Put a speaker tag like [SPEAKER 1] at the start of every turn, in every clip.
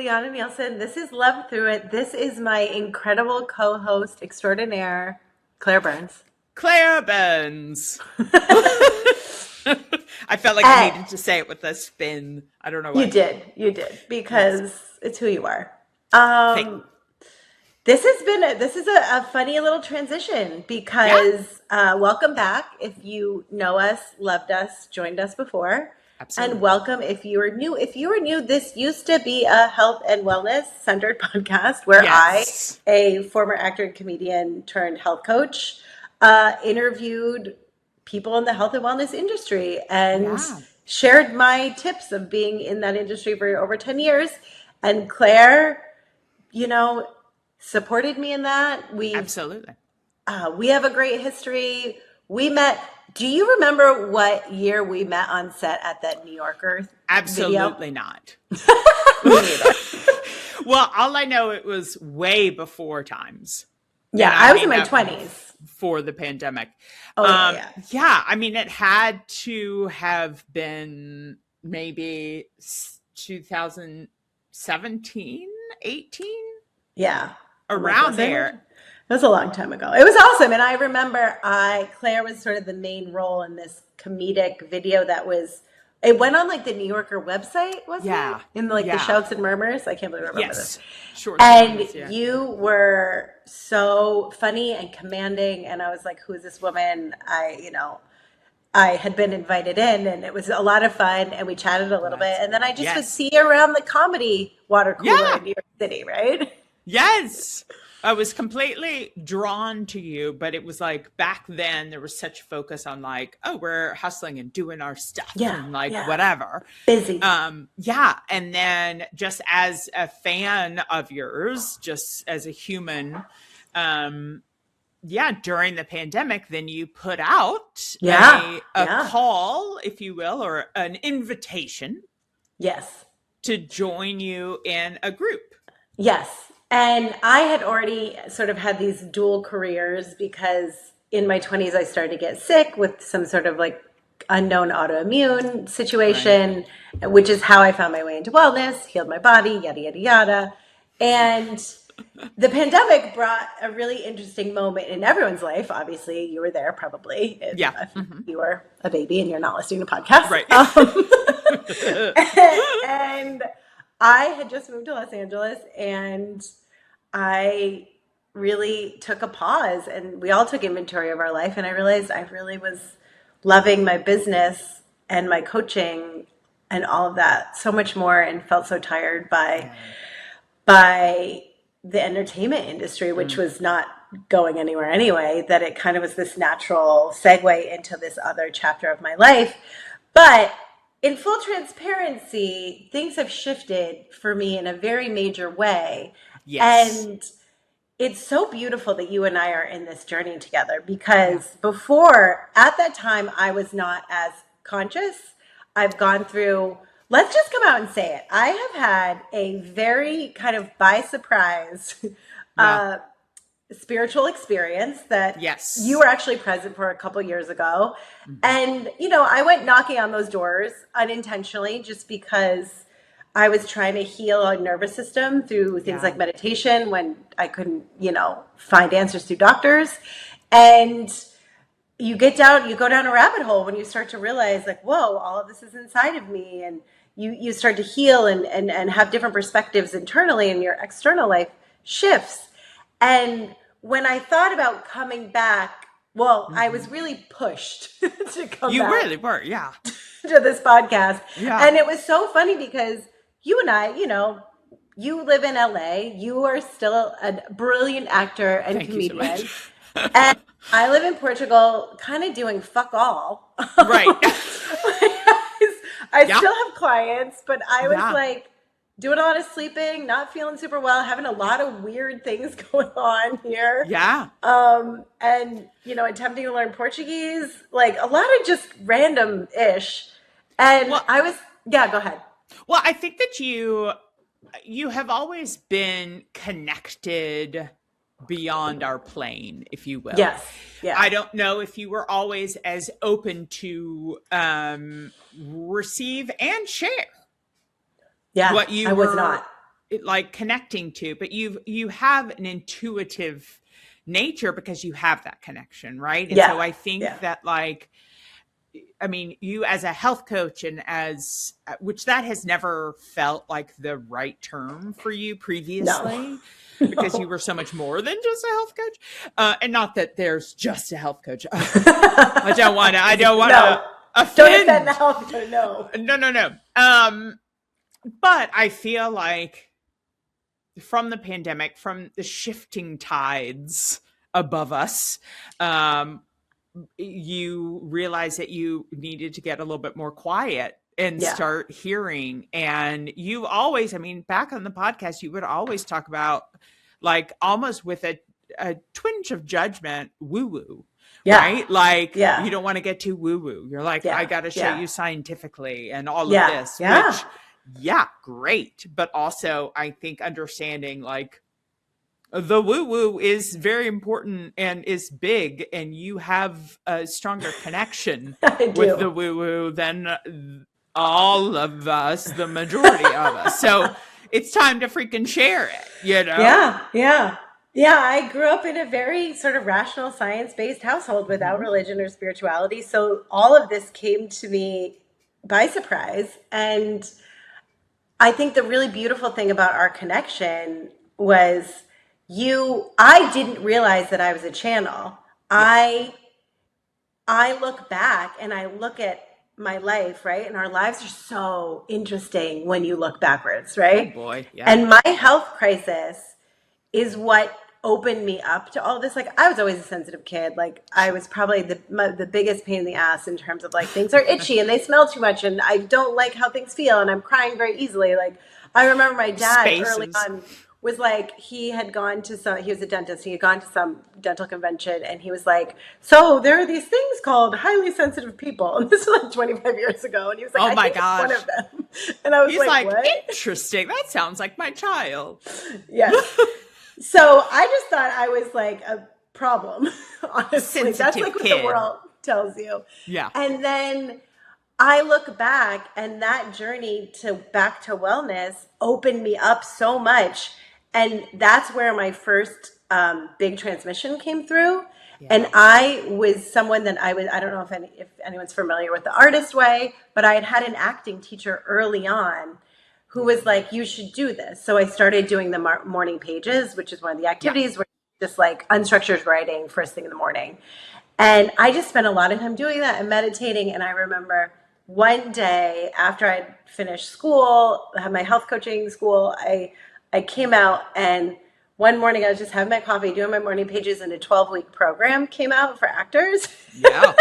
[SPEAKER 1] Lianna Nielsen. This is Love Through It. This is my incredible co-host extraordinaire, Claire Burns.
[SPEAKER 2] Claire Burns. I felt like I needed to say it with a spin. I don't know why.
[SPEAKER 1] You did, because it's who you are. This is a funny little transition because welcome back if you know us, loved us, joined us before.
[SPEAKER 2] Absolutely.
[SPEAKER 1] And welcome if you are new. If you are new, this used to be a health and wellness centered podcast where I, a former actor and comedian turned health coach, interviewed people in the health and wellness industry and shared my tips of being in that industry for over 10 years. And Claire, supported me in that.
[SPEAKER 2] Absolutely.
[SPEAKER 1] We have a great history. We met. Do you remember what year we met on set at that New Yorker
[SPEAKER 2] Absolutely
[SPEAKER 1] video?
[SPEAKER 2] Not.
[SPEAKER 1] Me neither.
[SPEAKER 2] Well, all I know, it was way before times.
[SPEAKER 1] Yeah, I was in my 20s.
[SPEAKER 2] For the pandemic.
[SPEAKER 1] Yeah.
[SPEAKER 2] I mean, it had to have been maybe 2017, 18?
[SPEAKER 1] Yeah.
[SPEAKER 2] Around there.
[SPEAKER 1] It was a long time ago. It was awesome. And I remember Claire was sort of the main role in this comedic video it went on like the New Yorker website, wasn't it? In the Shouts and Murmurs. I can't believe I remember this.
[SPEAKER 2] Sure.
[SPEAKER 1] And you were so funny and commanding. And I was like, who is this woman? I had been invited in and it was a lot of fun and we chatted a little bit. And then I just would see you around the comedy water cooler in New York City, right?
[SPEAKER 2] Yes. I was completely drawn to you, but it was like back then there was such focus on like, oh, we're hustling and doing our stuff and whatever.
[SPEAKER 1] Busy.
[SPEAKER 2] And then just as a fan of yours, just as a human, during the pandemic, then you put out a call, if you will, or an invitation.
[SPEAKER 1] Yes.
[SPEAKER 2] To join you in a group.
[SPEAKER 1] Yes. And I had already sort of had these dual careers because in my 20s, I started to get sick with some sort of like unknown autoimmune situation, which is how I found my way into wellness, healed my body, yada, yada, yada. And the pandemic brought a really interesting moment in everyone's life. Obviously, you were there probably. If you were a baby and you're not listening to podcasts.
[SPEAKER 2] Right.
[SPEAKER 1] And I had just moved to Los Angeles and I really took a pause and we all took inventory of our life. And I realized I really was loving my business and my coaching and all of that so much more and felt so tired by the entertainment industry, which was not going anywhere anyway, that it kind of was this natural segue into this other chapter of my life. But in full transparency, things have shifted for me in a very major way.
[SPEAKER 2] Yes.
[SPEAKER 1] And it's so beautiful that you and I are in this journey together because before, at that time, I was not as conscious. I've gone through, let's just come out and say it. I have had a very kind of by surprise spiritual experience that you were actually present for a couple years ago. And, I went knocking on those doors unintentionally just because I was trying to heal a nervous system through things like meditation when I couldn't, find answers through doctors. And you go down a rabbit hole when you start to realize like, whoa, all of this is inside of me. And you start to heal and have different perspectives internally and your external life shifts. And when I thought about coming back, I was really pushed to come back.
[SPEAKER 2] You really were, to
[SPEAKER 1] this podcast.
[SPEAKER 2] Yeah.
[SPEAKER 1] And it was so funny because you and I, you live in LA. You are still a brilliant actor and comedian.
[SPEAKER 2] Thank you so much.
[SPEAKER 1] And I live in Portugal kind of doing fuck all.
[SPEAKER 2] Right.
[SPEAKER 1] I still have clients, but I was like, doing a lot of sleeping, not feeling super well, having a lot of weird things going on here.
[SPEAKER 2] Yeah.
[SPEAKER 1] And, attempting to learn Portuguese, like a lot of just random-ish. And go ahead.
[SPEAKER 2] Well, I think that you have always been connected beyond our plane, if you will.
[SPEAKER 1] Yes. Yeah.
[SPEAKER 2] I don't know if you were always as open to receive and share.
[SPEAKER 1] Yeah,
[SPEAKER 2] what you
[SPEAKER 1] I was not.
[SPEAKER 2] like connecting to, but you have an intuitive nature because you have that connection, right? And so I think that like, I mean, you as a health coach and which that has never felt like the right term for you previously. No. Because you were so much more than just a health coach. And not that there's just a health coach. I don't want to offend.
[SPEAKER 1] Don't offend the health coach. No.
[SPEAKER 2] But I feel like from the pandemic, from the shifting tides above us, you realize that you needed to get a little bit more quiet and start hearing. And you always, I mean, back on the podcast, you would always talk about like almost with a twinge of judgment, woo-woo, right? Like you don't want to get too woo-woo. You're like, I got to show you scientifically and all of this, which, great. But also I think understanding like, the woo-woo is very important and is big, and you have a stronger connection with the woo-woo than all of us, the majority of us. So it's time to freaking share it, you know?
[SPEAKER 1] Yeah. I grew up in a very sort of rational, science-based household without religion or spirituality. So all of this came to me by surprise. And I think the really beautiful thing about our connection was I didn't realize that I was a channel. I look back and I look at my life, right? And our lives are so interesting when you look backwards, right?
[SPEAKER 2] Oh boy. Yeah.
[SPEAKER 1] And my health crisis is what opened me up to all this. Like I was always a sensitive kid. Like I was probably the biggest pain in the ass in terms of like things are itchy and they smell too much and I don't like how things feel and I'm crying very easily. Like I remember my dad early on was like, he was a dentist. He had gone to some dental convention and he was like, so there are these things called highly sensitive people. And this was like 25 years ago. And he was like,
[SPEAKER 2] oh my gosh,
[SPEAKER 1] one of them. And I was like, what?
[SPEAKER 2] Interesting. That sounds like my child.
[SPEAKER 1] Yes. So I just thought I was like a problem, honestly. That's like what the world tells you.
[SPEAKER 2] Yeah.
[SPEAKER 1] And then I look back and that journey back to wellness opened me up so much. And that's where my first big transmission came through. Yeah. And I was someone that I don't know if anyone's familiar with the artist way, but I had an acting teacher early on who was like, you should do this. So I started doing the morning pages, which is one of the activities where just like unstructured writing first thing in the morning. And I just spent a lot of time doing that and meditating. And I remember one day after I'd finished school, I had my health coaching school, I came out and one morning I was just having my coffee, doing my morning pages, and a 12-week program came out for actors.
[SPEAKER 2] Yeah.
[SPEAKER 1] And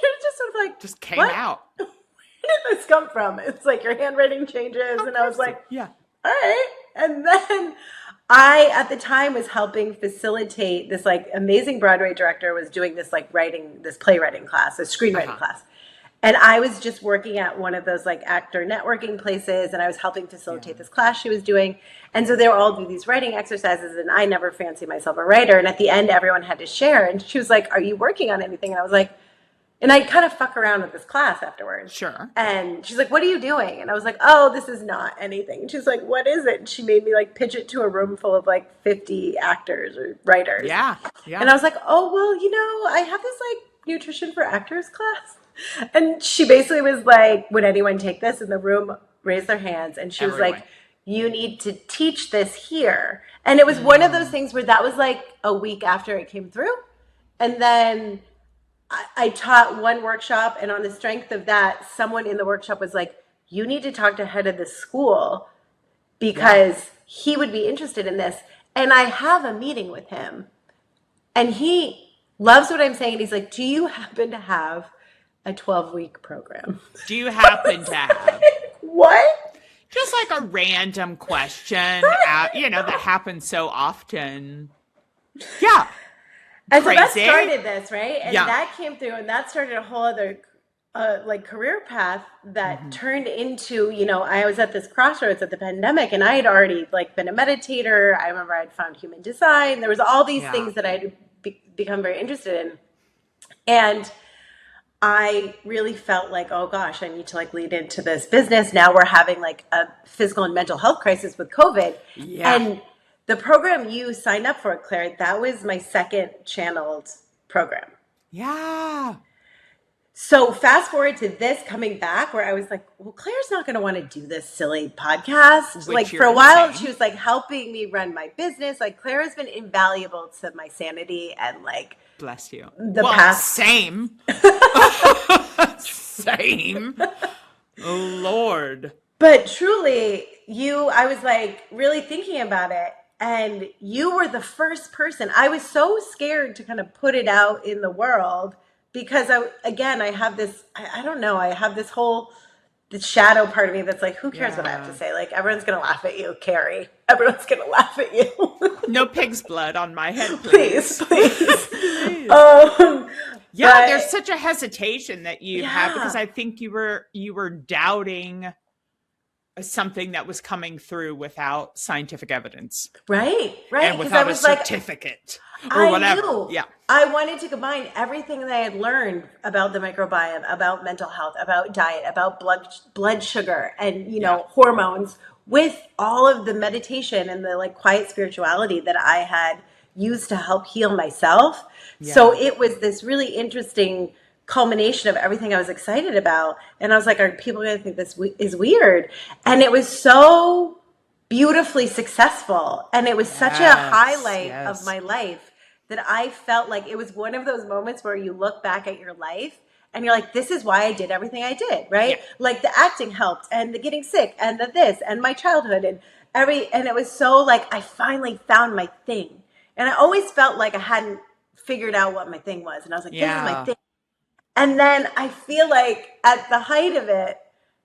[SPEAKER 1] you're just sort of like,
[SPEAKER 2] just came out.
[SPEAKER 1] Where did this come from? It's like your handwriting changes. And I was like, all right. And then I, at the time, was helping facilitate this like amazing Broadway director was doing this like this playwriting class, a screenwriting class. And I was just working at one of those like actor networking places and I was helping facilitate this class she was doing. And so they were all do these writing exercises and I never fancied myself a writer. And at the end, everyone had to share. And she was like, are you working on anything? And I was like, and I kind of fuck around with this class afterwards.
[SPEAKER 2] Sure.
[SPEAKER 1] And she's like, what are you doing? And I was like, oh, this is not anything. And she's like, what is it? And she made me like pitch it to a room full of like 50 actors or writers.
[SPEAKER 2] Yeah.
[SPEAKER 1] And I was like, oh, well, I have this like nutrition for actors class. And she basically was like, would anyone take this? In the room raise their hands. And she was like, you need to teach this here. And it was one of those things where that was like a week after it came through. And then I taught one workshop. And on the strength of that, someone in the workshop was like, you need to talk to head of the school because he would be interested in this. And I have a meeting with him. And he loves what I'm saying. And he's like, do you happen to have a 12-week program?
[SPEAKER 2] Do you happen to have?
[SPEAKER 1] What?
[SPEAKER 2] Just like a random question, that happens so often. Yeah.
[SPEAKER 1] And so that started this, right? And that came through and that started a whole other career path that turned into, I was at this crossroads at the pandemic and I had already been a meditator. I remember I'd found human design. There was all these things that I'd become very interested in. And I really felt like, oh gosh, I need to like lead into this business. Now we're having like a physical and mental health crisis with COVID.
[SPEAKER 2] Yeah.
[SPEAKER 1] And the program you signed up for, Claire, that was my second channeled program.
[SPEAKER 2] Yeah.
[SPEAKER 1] So fast forward to this coming back where I was like, well, Claire's not going to want to do this silly podcast. Like for a while, she was like helping me run my business. Like Claire has been invaluable to my sanity and like,
[SPEAKER 2] bless you.
[SPEAKER 1] The past.
[SPEAKER 2] Same. Same. Oh, Lord.
[SPEAKER 1] But truly, I was like really thinking about it. And you were the first person. I was so scared to kind of put it out in the world because I have this, I don't know, I have this whole this shadow part of me that's like, who cares what I have to say? Like, everyone's going to laugh at you, Carrie. Everyone's going to laugh at you.
[SPEAKER 2] No pig's blood on my head,
[SPEAKER 1] please. Please.
[SPEAKER 2] Yeah, there's such a hesitation that you have because I think you were doubting something that was coming through without scientific evidence.
[SPEAKER 1] Right.
[SPEAKER 2] And without a certificate or whatever.
[SPEAKER 1] Knew.
[SPEAKER 2] Yeah.
[SPEAKER 1] I wanted to combine everything that I had learned about the microbiome, about mental health, about diet, about blood sugar and, hormones with all of the meditation and the like quiet spirituality that I had used to help heal myself. Yeah. So it was this really interesting culmination of everything I was excited about. And I was like, are people going to think this is weird? And it was so beautifully successful. And it was such a highlight of my life that I felt like it was one of those moments where you look back at your life and you're like, this is why I did everything I did, right? Yeah. Like the acting helped and the getting sick and the this and my childhood and it was so like, I finally found my thing. And I always felt like I hadn't figured out what my thing was. And I was like, this is my thing. And then I feel like at the height of it,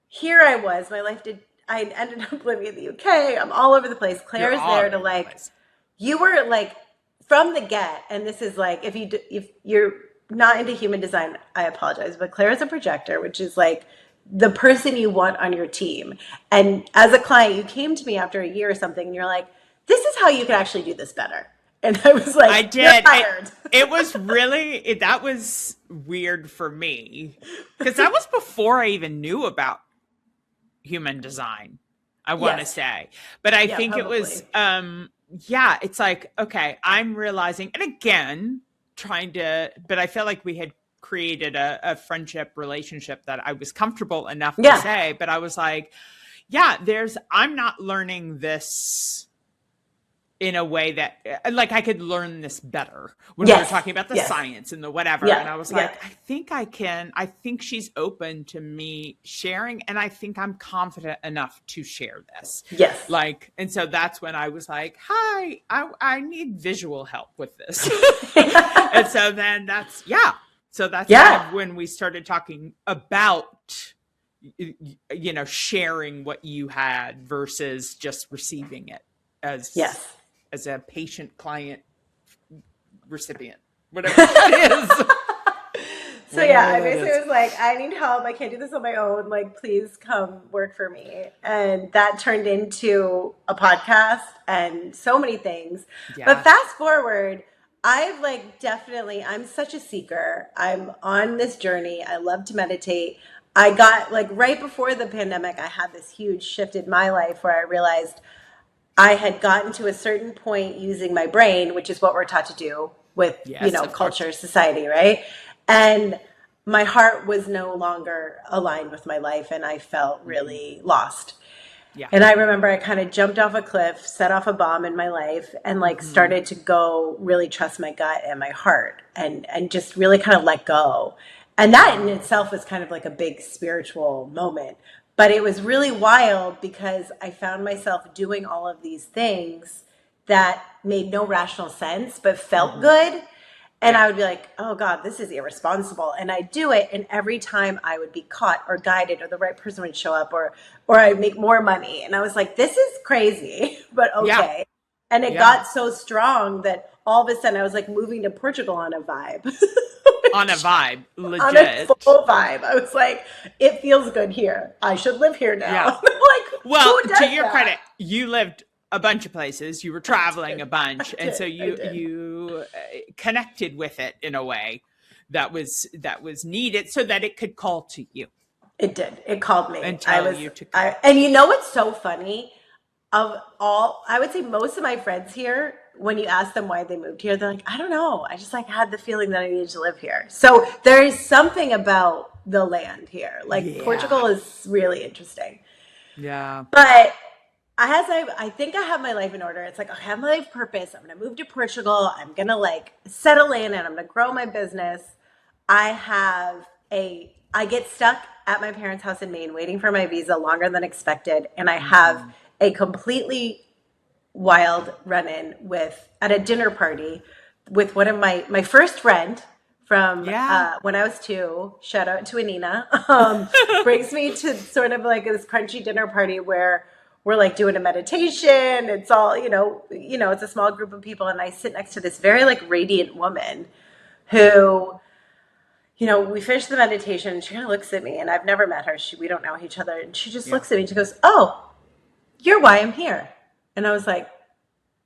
[SPEAKER 1] here I was, I ended up living in the UK. I'm all over the place. Claire's there to like, you were like from the get. And this is like, if you're not into human design, I apologize, but Claire is a projector, which is like the person you want on your team. And as a client, you came to me after a year or something and you're like, this is how you can actually do this better. And I was like, I did.
[SPEAKER 2] It was really, that was weird for me because that was before I even knew about human design, I want to say. But I think probably. It was, it's like, okay, I'm realizing, and again, but I felt like we had created a friendship relationship that I was comfortable enough to say, but I was like, I'm not learning this in a way that like I could learn this better when we were talking about the science and the whatever. And I was like, I think she's open to me sharing. And I think I'm confident enough to share this.
[SPEAKER 1] Yes.
[SPEAKER 2] Like, and so that's when I was like, hi, I need visual help with this. And so then that's kind of when we started talking about, sharing what you had versus just receiving it as a patient, client, recipient, whatever it is.
[SPEAKER 1] So I basically was like, I need help. I can't do this on my own. Like, please come work for me. And that turned into a podcast and so many things. Yeah. But fast forward, I'm such a seeker. I'm on this journey. I love to meditate. I got right before the pandemic, I had this huge shift in my life where I realized I had gotten to a certain point using my brain, which is what we're taught to do with, culture, society, right? And my heart was no longer aligned with my life and I felt really lost. Yeah. And I remember I kind of jumped off a cliff, set off a bomb in my life and started to go really trust my gut and my heart and just really kind of let go. And that in itself was kind of like a big spiritual moment. But it was really wild because I found myself doing all of these things that made no rational sense, but felt good. And I would be like, oh God, this is irresponsible. And I'd do it. And every time I would be caught or guided or the right person would show up or I'd make more money. And I was like, this is crazy, but okay. Yeah. And it got so strong that all of a sudden I was like moving to Portugal on a vibe.
[SPEAKER 2] Legit.
[SPEAKER 1] On a full vibe. I was like, it feels good here. I should live here now.
[SPEAKER 2] Yeah. Well, to your credit, you lived a bunch of places. You were traveling a bunch. And so you connected with it in a way that was needed so that it could call to you.
[SPEAKER 1] It did. It called me.
[SPEAKER 2] And tell you to come.
[SPEAKER 1] And you know what's so funny? I would say most of my friends here, when you ask them why they moved here, they're like, I don't know. I just like had the feeling that I needed to live here. So there is something about the land here. Like Portugal is really interesting.
[SPEAKER 2] Yeah.
[SPEAKER 1] But I think I have my life in order. It's like, I have my life purpose. I'm going to move to Portugal. I'm going to like settle in and I'm going to grow my business. I get stuck at my parents' house in Maine waiting for my visa longer than expected. And I have a completely wild run-in at a dinner party with one of my first friend from when I was 2. Shout out to Anina. Brings me to sort of like this crunchy dinner party where we're like doing a meditation. It's all, it's a small group of people. And I sit next to this very like radiant woman who, we finished the meditation and she kind of looks at me and I've never met her. We don't know each other. And she just looks at me and she goes, "Oh, you're why I'm here." And I was like,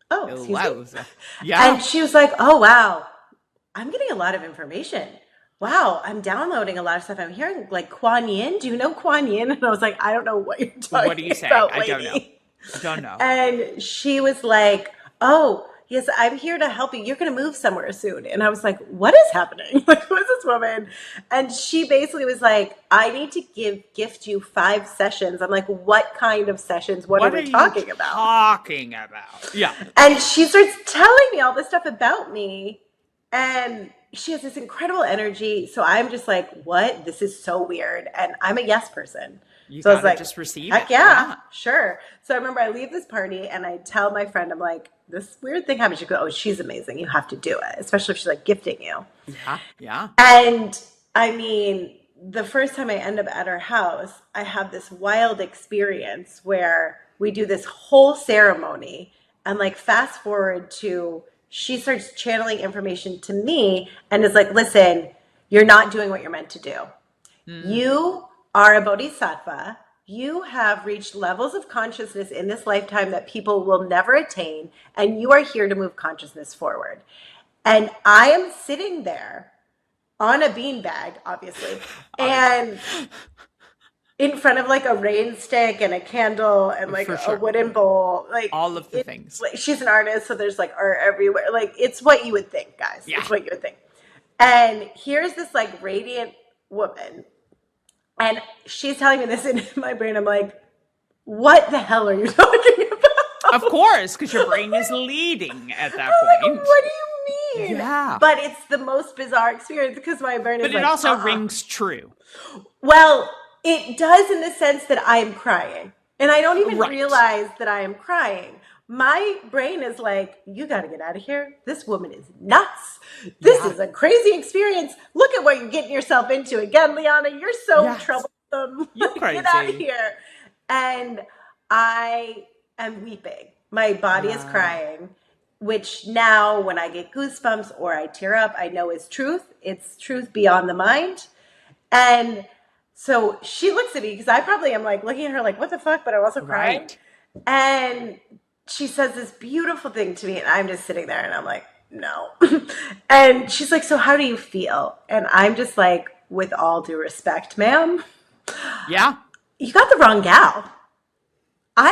[SPEAKER 1] "Oh, excuse me." Yeah. And she was like, "Oh, wow. I'm getting a lot of information. Wow, I'm downloading a lot of stuff. I'm hearing like Kuan Yin. Do you know Kuan Yin?" And I was like, "I don't know what you're talking about."
[SPEAKER 2] What are you saying? I don't know.
[SPEAKER 1] And she was like, "Oh, yes, I'm here to help you. You're going to move somewhere soon." And I was like, "What is happening? Like, who is this woman?" And she basically was like, "I need to gift you 5 sessions." I'm like, "What kind of sessions? What are we talking about?"
[SPEAKER 2] Talking about. Yeah.
[SPEAKER 1] And she starts telling me all this stuff about me. And she has this incredible energy. So I'm just like, what? This is so weird. And I'm a yes person.
[SPEAKER 2] So
[SPEAKER 1] I was like,
[SPEAKER 2] just receive
[SPEAKER 1] heck
[SPEAKER 2] it.
[SPEAKER 1] Yeah, sure. So I remember I leave this party and I tell my friend, I'm like, this weird thing happened. She goes, "Oh, she's amazing. You have to do it." Especially if she's like gifting you.
[SPEAKER 2] Yeah. Yeah.
[SPEAKER 1] And I mean, the first time I end up at her house, I have this wild experience where we do this whole ceremony and like fast forward to she starts channeling information to me and is like, "Listen, you're not doing what you're meant to do. You are a bodhisattva. You have reached levels of consciousness in this lifetime that people will never attain, and you are here to move consciousness forward." And I am sitting there on a beanbag, obviously, and in front of like a rain stick and a candle and like a wooden bowl, like
[SPEAKER 2] all of the things.
[SPEAKER 1] Like, she's an artist, so there's like art everywhere. Like it's what you would think, guys. Yeah. It's what you would think. And here's this like radiant woman, and she's telling me this in my brain. I'm like, "What the hell are you talking about?"
[SPEAKER 2] Of course, because your brain is leading at that point.
[SPEAKER 1] Like, what do you mean?
[SPEAKER 2] Yeah.
[SPEAKER 1] But it's the most bizarre experience because my brain is like,
[SPEAKER 2] but it also rings true.
[SPEAKER 1] Well, it does in the sense that I am crying. And I don't even realize that I am crying. My brain is like, "You got to get out of here. This woman is nuts. This is a crazy experience. Look at what you're getting yourself into. Again, Lianna, you're so troublesome.
[SPEAKER 2] You're crazy.
[SPEAKER 1] Get out of here." And I am weeping. My body is crying, which now when I get goosebumps or I tear up, I know is truth. It's truth beyond the mind. And so she looks at me because I probably am like looking at her like, "What the fuck?" But I'm also crying. Right. And she says this beautiful thing to me and I'm just sitting there and I'm like, "No." And she's like, "So how do you feel?" And I'm just like, "With all due respect, ma'am.
[SPEAKER 2] Yeah.
[SPEAKER 1] You got the wrong gal. I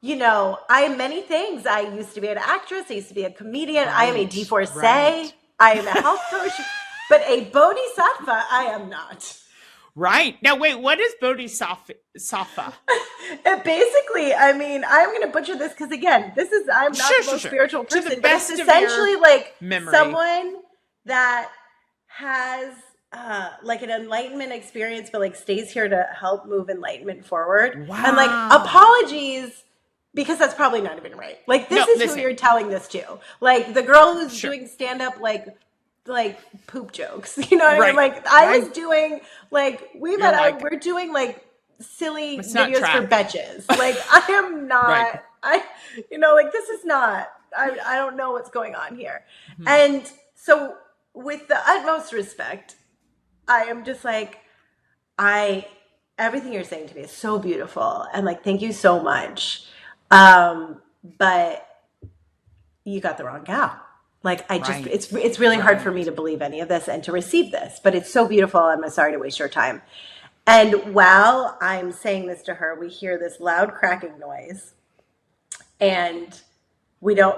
[SPEAKER 1] am many things. I used to be an actress. I used to be a comedian. Right. I am a divorcee. Right. I am a health coach. But a bodhisattva, I am not."
[SPEAKER 2] Right. Now, wait, what is bodhisattva?
[SPEAKER 1] Basically, I mean, I'm going to butcher this because, again, I'm not the most spiritual person, but it's essentially like someone that has like an enlightenment experience, but like stays here to help move enlightenment forward. Wow. And like, apologies, because that's probably not even right. Like, this is who you're telling this to. Like, the girl who's doing stand-up, like poop jokes, you know what I mean? Like I was doing like we're doing like silly videos for betches. Like I am not this is not I don't know what's going on here. Mm-hmm. And so with the utmost respect, I am just like everything you're saying to me is so beautiful and like thank you so much. But you got the wrong gal. Like it's really hard for me to believe any of this and to receive this, but it's so beautiful. I'm sorry to waste your time. And while I'm saying this to her, we hear this loud cracking noise, and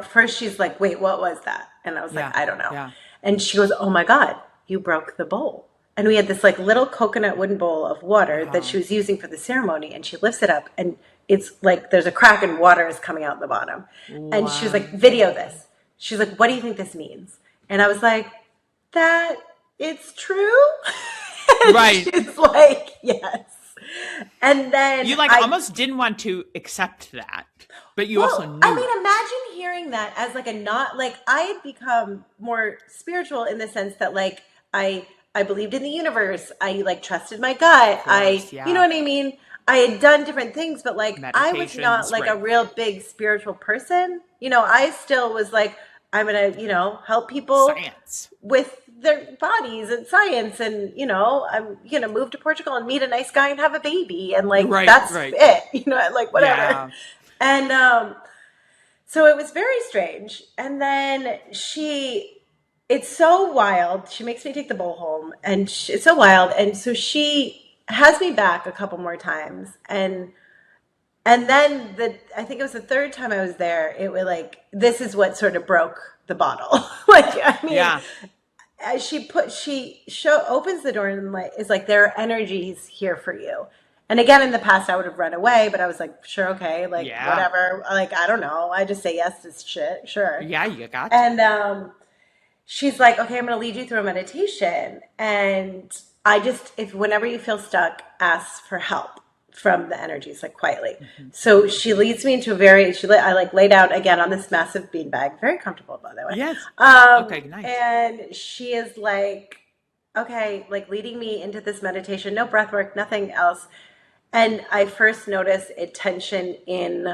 [SPEAKER 1] first she's like, wait, what was that? And I was like, I don't know. Yeah. And she goes, oh my God, you broke the bowl. And we had this like little coconut wooden bowl of water that she was using for the ceremony. And she lifts it up, and it's like there's a crack and water is coming out the bottom. Wow. And she was like, video this. She's like, what do you think this means? And I was like, that it's true. Right. She's like, yes. And then
[SPEAKER 2] you almost didn't want to accept that, but you also knew.
[SPEAKER 1] I mean, imagine hearing that as like I had become more spiritual in the sense that like I believed in the universe. I like trusted my gut. You know what I mean? I had done different things, but like I was not like a real big spiritual person. You know, I still was like, I'm going to, help people with their bodies and science. And, I'm going to move to Portugal and meet a nice guy and have a baby. And like, that's it, like whatever. Yeah. And so it was very strange. And then it's so wild. She makes me take the bowl home, and it's so wild. And so she has me back a couple more times. And then I think it was the third time I was there, it was like, this is what sort of broke the bottle. She opens the door and is like, there are energies here for you. And again, in the past, I would have run away, but I was like, sure, okay, whatever. Like, I don't know. I just say yes to shit. Sure.
[SPEAKER 2] Yeah, you got it.
[SPEAKER 1] And she's like, okay, I'm going to lead you through a meditation. And whenever you feel stuck, ask for help from the energies, like quietly. Mm-hmm. So she leads me into I lay down again on this massive beanbag, very comfortable, by the way.
[SPEAKER 2] Yes. Okay, nice.
[SPEAKER 1] And she is like, okay, like leading me into this meditation, no breath work, nothing else. And I first noticed a tension in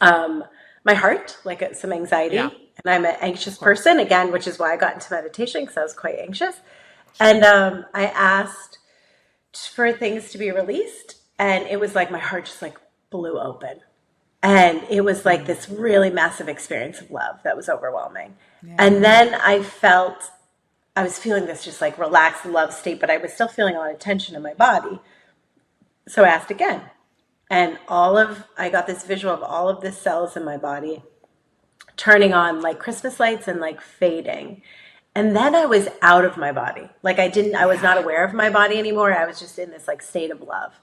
[SPEAKER 1] my heart, like some anxiety. Yeah. And I'm an anxious person again, which is why I got into meditation, because I was quite anxious. And I asked for things to be released. And it was like my heart just like blew open. And it was like this really massive experience of love that was overwhelming. Yeah. And then I was feeling this just like relaxed love state, but I was still feeling a lot of tension in my body. So I asked again. And I got this visual of all of the cells in my body turning on like Christmas lights and like fading. And then I was out of my body. Like I was not aware of my body anymore. I was just in this like state of love.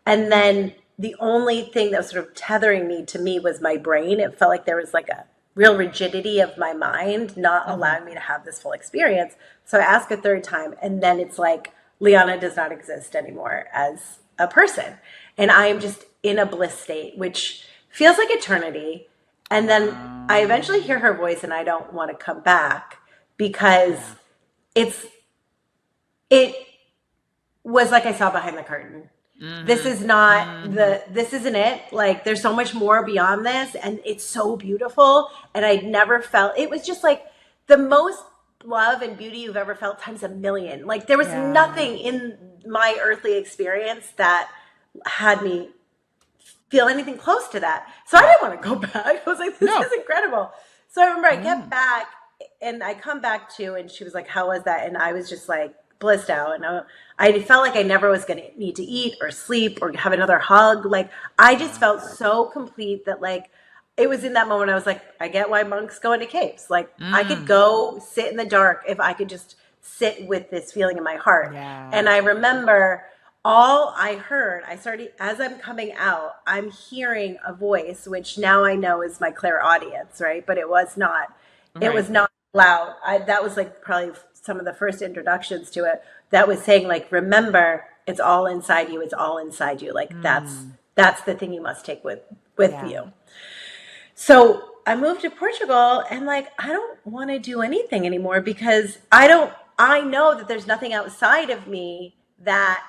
[SPEAKER 1] And then the only thing that was sort of tethering me to me was my brain. It felt like there was like a real rigidity of my mind, not allowing me to have this full experience. So I ask a third time, and then it's like, Lianna does not exist anymore as a person. And I am just in a bliss state, which feels like eternity. And then I eventually hear her voice, and I don't want to come back because it was like I saw behind the curtain. Mm-hmm. This is not this isn't it. Like there's so much more beyond this, and it's so beautiful. And I'd never felt, it was just like the most love and beauty you've ever felt times a million. Like there was nothing in my earthly experience that had me feel anything close to that. So I didn't want to go back. I was like, this is incredible. So I remember I get back and I come back and she was like, how was that? And I was just like blissed out. And I felt like I never was going to need to eat or sleep or have another hug. Like I just felt so complete that like, it was in that moment I was like, I get why monks go into caves. Like I could go sit in the dark if I could just sit with this feeling in my heart. Yeah. And I remember all I heard, as I'm coming out, I'm hearing a voice, which now I know is my clairaudience, right? But it was not loud. That was like probably some of the first introductions to it that was saying like, remember, it's all inside you. It's all inside you. Like that's the thing you must take with you. So I moved to Portugal and like, I don't want to do anything anymore because I know that there's nothing outside of me that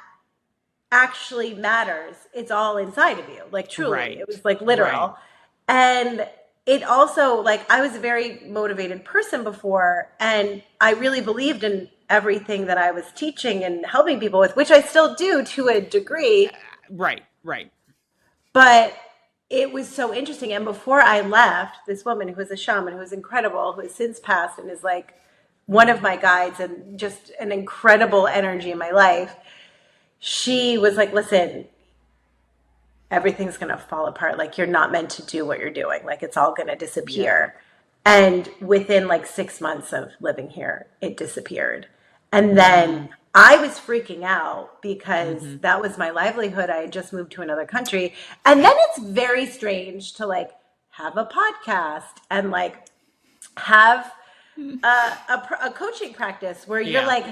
[SPEAKER 1] actually matters. It's all inside of you. Like truly, It was like literal. Right. And it also like, I was a very motivated person before, and I really believed in everything that I was teaching and helping people with, which I still do to a degree.
[SPEAKER 2] Right.
[SPEAKER 1] But it was so interesting. And before I left, this woman who was a shaman, who was incredible, who has since passed and is like one of my guides and just an incredible energy in my life, she was like, listen, everything's going to fall apart. Like, you're not meant to do what you're doing. Like, it's all going to disappear. Yeah. And within like 6 months of living here, it disappeared. And then I was freaking out because that was my livelihood. I had just moved to another country. And then it's very strange to like have a podcast and like have a coaching practice where you're like,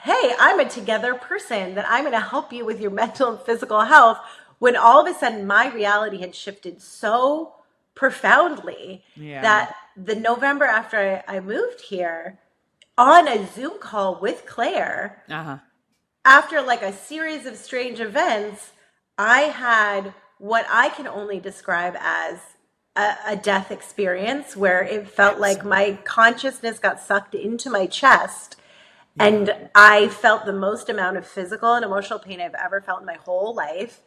[SPEAKER 1] hey, I'm a together person, that I'm going to help you with your mental and physical health, when all of a sudden my reality had shifted so profoundly that the November after I moved here, on a Zoom call with Claire, after like a series of strange events, I had what I can only describe as a death experience, where it felt like my consciousness got sucked into my chest. And I felt the most amount of physical and emotional pain I've ever felt in my whole life.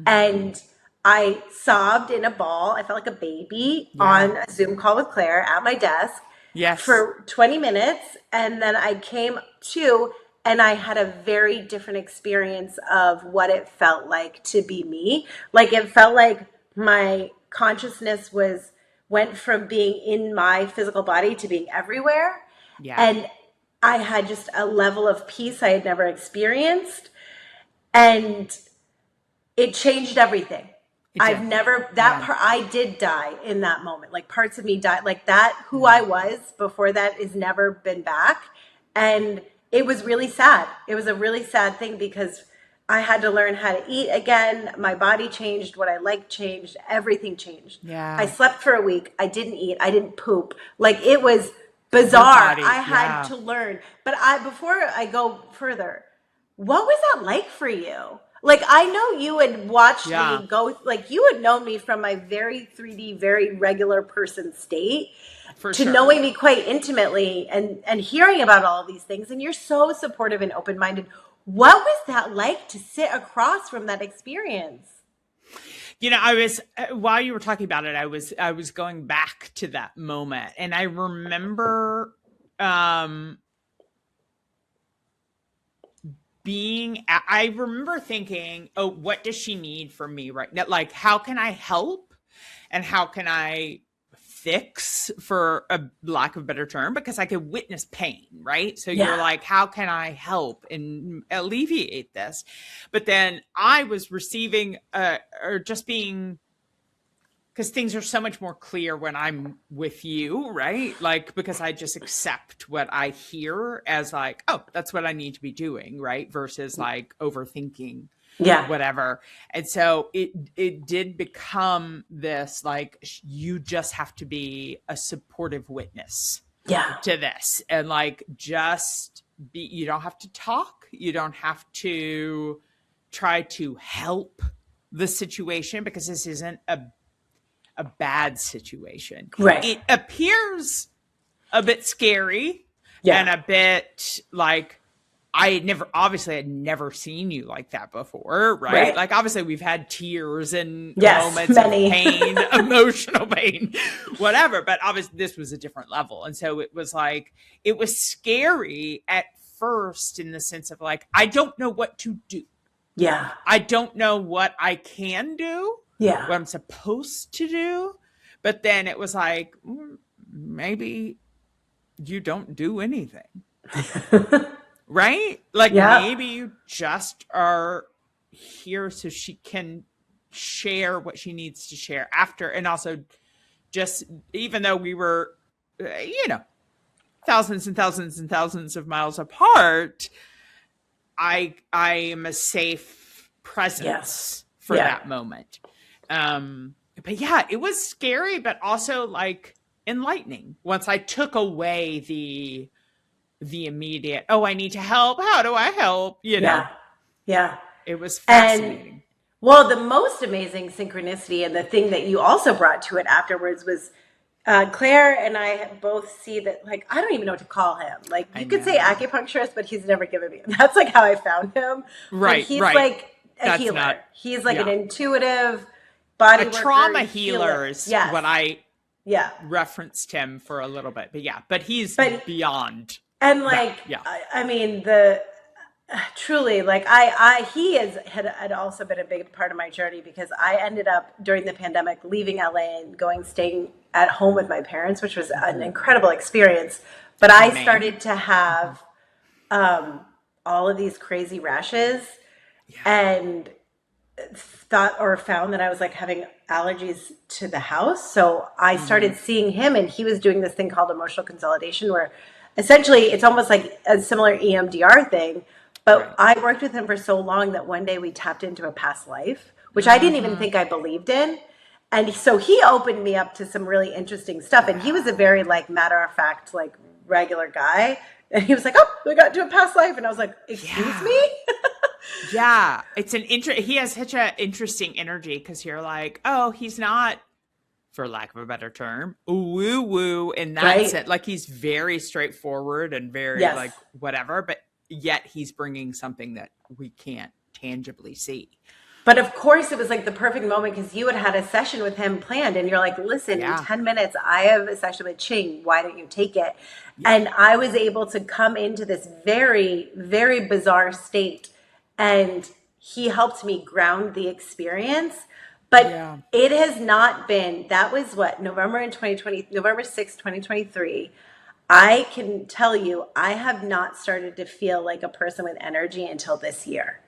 [SPEAKER 1] And I sobbed in a ball. I felt like a baby on a Zoom call with Claire at my desk for 20 minutes. And then I came to, and I had a very different experience of what it felt like to be me. Like, it felt like my consciousness went from being in my physical body to being everywhere. And I had just a level of peace I had never experienced. And it changed everything. I've never, part, I did die in that moment. Like, parts of me died, like that, who I was before that is never been back. And it was really sad. It was a really sad thing because I had to learn how to eat again. My body changed. What I liked changed. Everything changed. I slept for a week. I didn't eat. I didn't poop. Like, it was bizarre. I had to learn. But before I go further, what was that like for you? Like, I know you had watched me go, like, you had known me from my very 3D, very regular person state to knowing me quite intimately and hearing about all of these things. And you're so supportive and open-minded. What was that like to sit across from that experience?
[SPEAKER 2] You know, I was, while you were talking about it, I was going back to that moment, and I remember, I remember thinking, oh, what does she need from me right now? Like, how can I help? And how can I fix, for a lack of a better term, because I could witness pain, right? So you're like, how can I help and alleviate this? But then I was receiving, or just being, because things are so much more clear when I'm with you, right? Like, because I just accept what I hear as like, oh, that's what I need to be doing, right? Versus like overthinking, whatever. And so it did become this, like, you just have to be a supportive witness to this. And like, just be, you don't have to talk. You don't have to try to help the situation, because this isn't a bad situation.
[SPEAKER 1] Right.
[SPEAKER 2] It appears a bit scary and a bit like, I had never seen you like that before, right? Like, obviously we've had tears and moments of pain, emotional pain, whatever, but obviously this was a different level. And so it was like, it was scary at first in the sense of like, I don't know what to do. I don't know what I can do. What I'm supposed to do. But then it was like, maybe you don't do anything. Right? Like, maybe you just are here so she can share what she needs to share after. And also, just, even though we were, thousands and thousands and thousands of miles apart, I am a safe presence for that moment. But yeah, it was scary, but also like enlightening once I took away the immediate, oh, I need to help. How do I help? You know? It was fascinating.
[SPEAKER 1] And, well, the most amazing synchronicity, and the thing that you also brought to it afterwards, was Claire and I both see that, like, I don't even know what to call him. Like, you could say acupuncturist, but he's never given me. That's like how I found him.
[SPEAKER 2] Right.
[SPEAKER 1] Like, he's like a healer. He's like an intuitive, body
[SPEAKER 2] a
[SPEAKER 1] worker,
[SPEAKER 2] trauma healer is
[SPEAKER 1] yes.
[SPEAKER 2] what I
[SPEAKER 1] yeah
[SPEAKER 2] referenced him for a little bit, but he's beyond.
[SPEAKER 1] And like, I mean, the truly, like he had also been a big part of my journey, because I ended up during the pandemic leaving LA and staying at home with my parents, which was an incredible experience. But I started to have all of these crazy rashes, and found that I was like having allergies to the house. So I started seeing him, and he was doing this thing called emotional consolidation, where essentially it's almost like a similar EMDR thing. But I worked with him for so long that one day we tapped into a past life, which I didn't even think I believed in. And so he opened me up to some really interesting stuff. And he was a very like matter of fact, like regular guy. And he was like, oh, we got to a past life. And I was like, excuse me?
[SPEAKER 2] Yeah. It's he has such an interesting energy, because you're like, oh, he's not, for lack of a better term, woo woo in that sense. Like, he's very straightforward and very like whatever, but yet he's bringing something that we can't tangibly see.
[SPEAKER 1] But of course, it was like the perfect moment, because you had a session with him planned, and you're like, listen, in 10 minutes, I have a session with Ching. Why don't you take it? Yeah. And I was able to come into this very, very bizarre state, and he helped me ground the experience. But it has not been, that was what, November 6th, 2023. I can tell you, I have not started to feel like a person with energy until this year.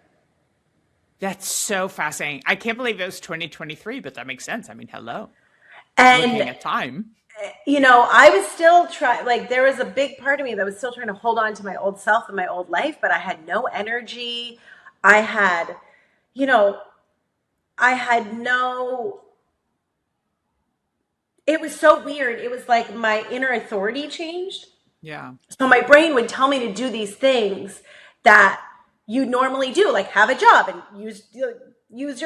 [SPEAKER 2] That's so fascinating. I can't believe it was 2023, but that makes sense. I mean, hello.
[SPEAKER 1] And
[SPEAKER 2] looking at time.
[SPEAKER 1] You know, I was still there was a big part of me that was still trying to hold on to my old self and my old life, but I had no energy. I had no, it was so weird. It was like my inner authority changed.
[SPEAKER 2] Yeah.
[SPEAKER 1] So my brain would tell me to do these things that you normally do, like have a job and use your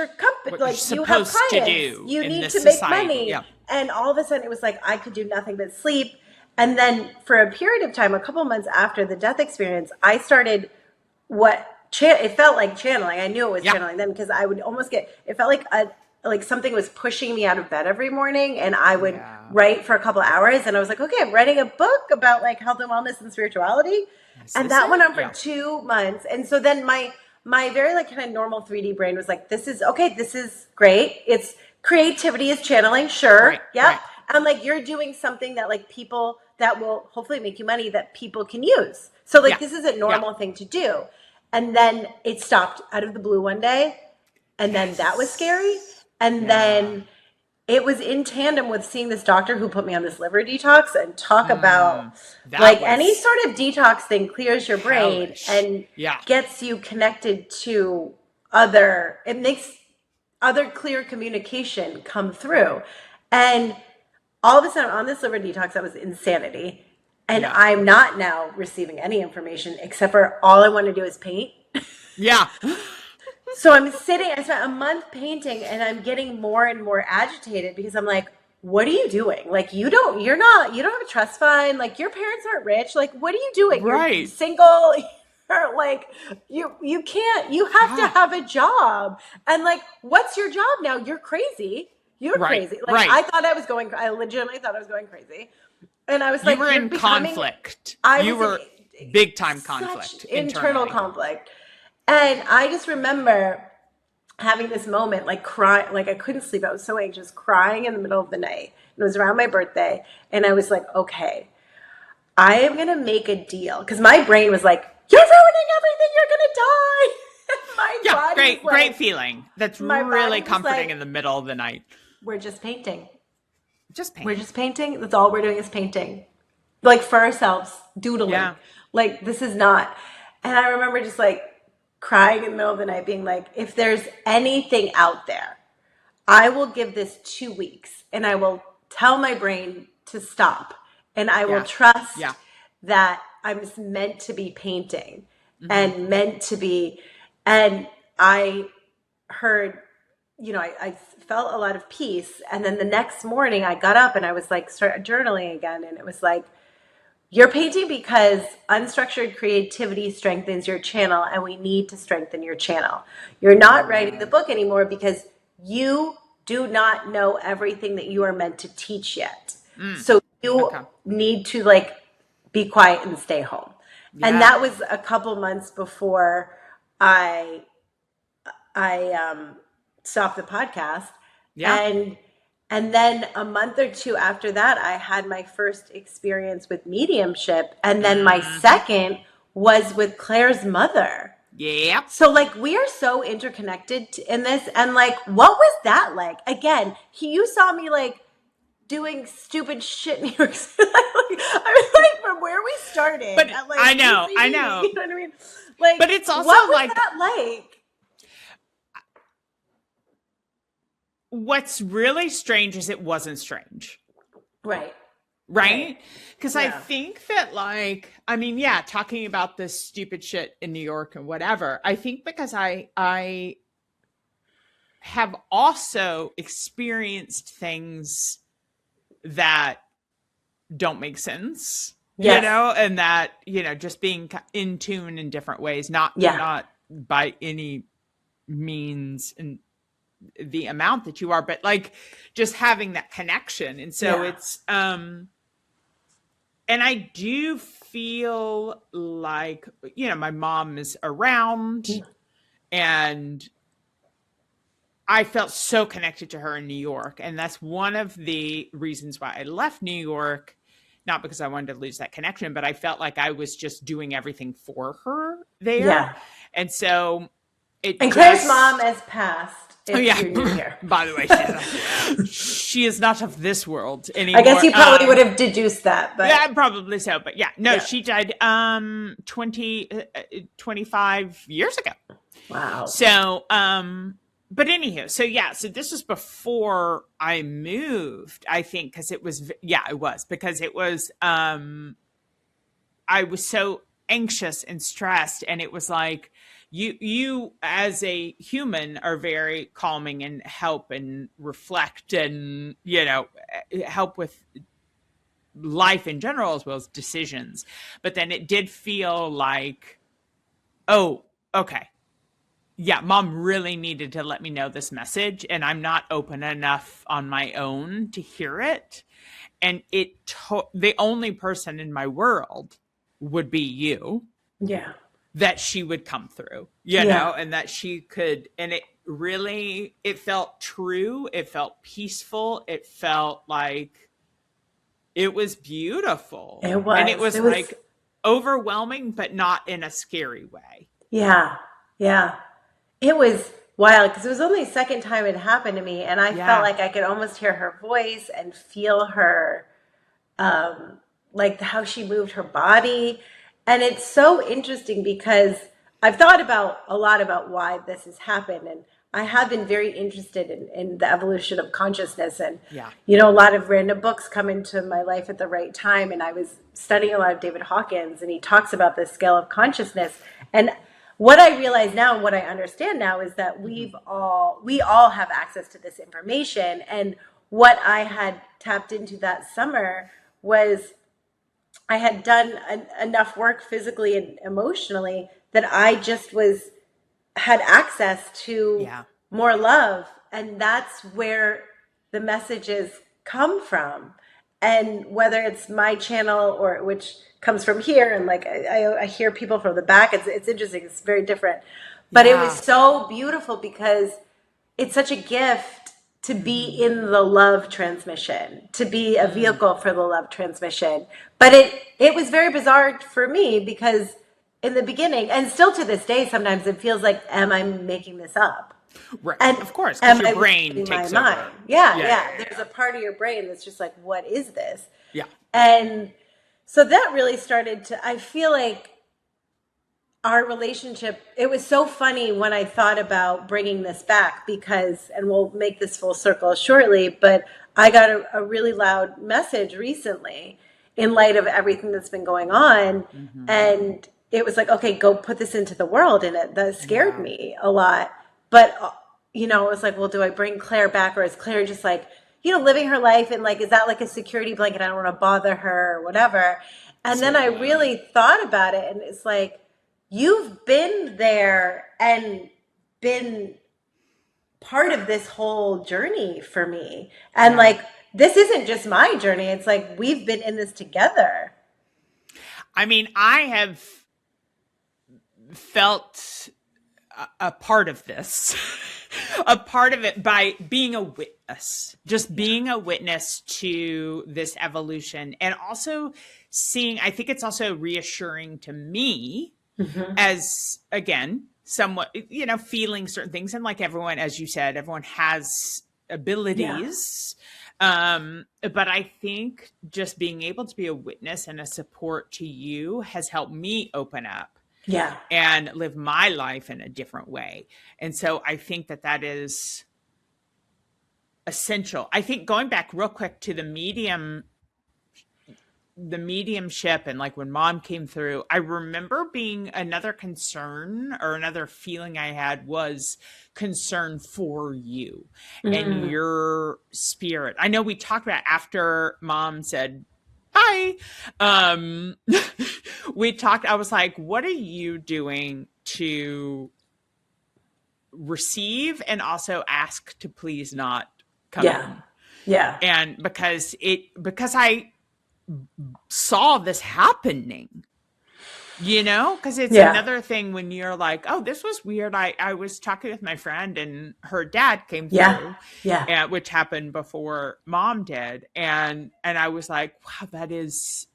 [SPEAKER 1] company, like you have clients, you need to make money. Yeah. And all of a sudden it was like I could do nothing but sleep. And then for a period of time, a couple months after the death experience, I started it felt like channeling. I knew it was channeling then, because I would almost it felt like something was pushing me out of bed every morning, and I would write for a couple of hours, and I was like, okay, I'm writing a book about like health and wellness and spirituality. And that went on for 2 months. And so then my very like kind of normal 3D brain was like, this is great. It's creativity is channeling. Sure.
[SPEAKER 2] Right,
[SPEAKER 1] yep.
[SPEAKER 2] Right.
[SPEAKER 1] And like, you're doing something that like people that will hopefully make you money that people can use. So like, this is a normal thing to do. And then it stopped out of the blue one day. And then that was scary. And then it was in tandem with seeing this doctor who put me on this liver detox, and talk about any sort of detox thing clears your brain and gets you connected to it makes other clear communication come through. And all of a sudden on this liver detox, that was insanity. And I'm not now receiving any information except for all I want to do is paint.
[SPEAKER 2] Yeah.
[SPEAKER 1] So I spent a month painting, and I'm getting more and more agitated, because I'm like, what are you doing? Like, you don't have a trust fund. Like, your parents aren't rich. Like, what are you doing?
[SPEAKER 2] Right.
[SPEAKER 1] You're single. You're like, you can't, you have to have a job. And like, what's your job now? You're crazy. You're crazy. Like, I legitimately thought I was going crazy. And I was like,
[SPEAKER 2] you were in conflict. You were big time conflict.
[SPEAKER 1] Internal conflict. And I just remember having this moment, like crying, like I couldn't sleep. I was so anxious, crying in the middle of the night. It was around my birthday. And I was like, okay, I am going to make a deal. Because my brain was like, you're ruining everything. You're going to die.
[SPEAKER 2] Great feeling. That's really comforting in the middle of the night.
[SPEAKER 1] We're just painting.
[SPEAKER 2] We're
[SPEAKER 1] just painting. That's all we're doing is painting. Like for ourselves, doodling. Yeah. Like this is not. And I remember just like crying in the middle of the night, being like, if there's anything out there, I will give this 2 weeks, and I will tell my brain to stop, and I will trust that I'm meant to be painting and meant to be. And I heard, I felt a lot of peace. And then the next morning I got up and I was like, start journaling again. And it was like, you're painting because unstructured creativity strengthens your channel, and we need to strengthen your channel. You're not writing the book anymore because you do not know everything that you are meant to teach yet. So you need to like be quiet and stay home. Yeah. And that was a couple months before I stopped the podcast. Yeah. And then a month or two after that, I had my first experience with mediumship. And then my second was with Claire's mother. Yeah. So like we are so interconnected in this. And like, what was that like? Again, you saw me like doing stupid shit in New York City. I was like from where we started.
[SPEAKER 2] But
[SPEAKER 1] at, like,
[SPEAKER 2] I know.
[SPEAKER 1] You know what I mean? Like,
[SPEAKER 2] but it's also
[SPEAKER 1] what was
[SPEAKER 2] like
[SPEAKER 1] that like?
[SPEAKER 2] What's really strange is it wasn't strange.
[SPEAKER 1] Right.
[SPEAKER 2] Right? Because I think that like, I mean, yeah, talking about this stupid shit in New York and whatever, I think because I have also experienced things that don't make sense, you know, and that, you know, just being in tune in different ways, not by any means and the amount that you are, but like just having that connection. And so it's, and I do feel like, you know, my mom is around and I felt so connected to her in New York. And that's one of the reasons why I left New York, not because I wanted to lose that connection, but I felt like I was just doing everything for her there. Yeah. And so
[SPEAKER 1] Claire's mom has passed.
[SPEAKER 2] Oh yeah. By the way, she is not of this world anymore.
[SPEAKER 1] I guess you probably would have deduced that, but
[SPEAKER 2] yeah, probably so. But yeah, no, she died 25 years ago.
[SPEAKER 1] Wow.
[SPEAKER 2] So but anywho, so this was before I moved, I think, because it was because it was I was so anxious and stressed, and it was like you as a human are very calming and help and reflect and, you know, help with life in general as well as decisions. But then it did feel like, oh, okay. Yeah, mom really needed to let me know this message, and I'm not open enough on my own to hear it. And the only person in my world would be you.
[SPEAKER 1] Yeah.
[SPEAKER 2] That she would come through, you know, and that she could, and it felt true. It felt peaceful. It felt like it was beautiful.
[SPEAKER 1] It was.
[SPEAKER 2] And it was like overwhelming, but not in a scary way.
[SPEAKER 1] Yeah. Yeah. It was wild because it was only the second time it happened to me. And I felt like I could almost hear her voice and feel her, like how she moved her body. And it's so interesting because I've thought a lot about why this has happened. And I have been very interested in the evolution of consciousness. And, you know, a lot of random books come into my life at the right time. And I was studying a lot of David Hawkins, and he talks about the scale of consciousness. And what I realize now and what I understand now is that we all have access to this information. And what I had tapped into that summer was I had done enough work physically and emotionally that I just had access to more love. And that's where the messages come from. And whether it's my channel or which comes from here, and like I hear people from the back, it's interesting. It's very different. But it was so beautiful because it's such a gift to be in the love transmission, to be a vehicle for the love transmission. But it was very bizarre for me because in the beginning, and still to this day, sometimes it feels like, am I making this up?
[SPEAKER 2] Right. And of course, because your brain takes over.
[SPEAKER 1] Yeah. There's a part of your brain that's just like, what is this?
[SPEAKER 2] Yeah.
[SPEAKER 1] And so that really started I feel like our relationship, it was so funny when I thought about bringing this back because, and we'll make this full circle shortly, but I got a really loud message recently in light of everything that's been going on. Mm-hmm. And it was like, okay, go put this into the world. And that scared me a lot. But, you know, it was like, well, do I bring Claire back, or is Claire just like, you know, living her life? And like, is that like a security blanket? I don't want to bother her or whatever. And then I really thought about it, and it's like, you've been there and been part of this whole journey for me. And like, this isn't just my journey. It's like, we've been in this together.
[SPEAKER 2] I mean, I have felt a part of this, a part of it by being a witness, just being a witness to this evolution, and also seeing, I think it's also reassuring to me as, again, somewhat, you know, feeling certain things. And like everyone, as you said, everyone has abilities. But I think just being able to be a witness and a support to you has helped me open up and live my life in a different way. And so I think that that is essential. I think going back real quick to the mediumship and like when Mom came through, I remember being another concern or another feeling I had was concern for you and your spirit. I know we talked about after Mom said hi, we talked, I was like, what are you doing to receive and also ask to please not come in?
[SPEAKER 1] Yeah.
[SPEAKER 2] And because I saw this happening, you know, because it's another thing when you're like, oh, this was weird. I was talking with my friend and her dad came through, which happened before Mom did. And I was like, wow, that is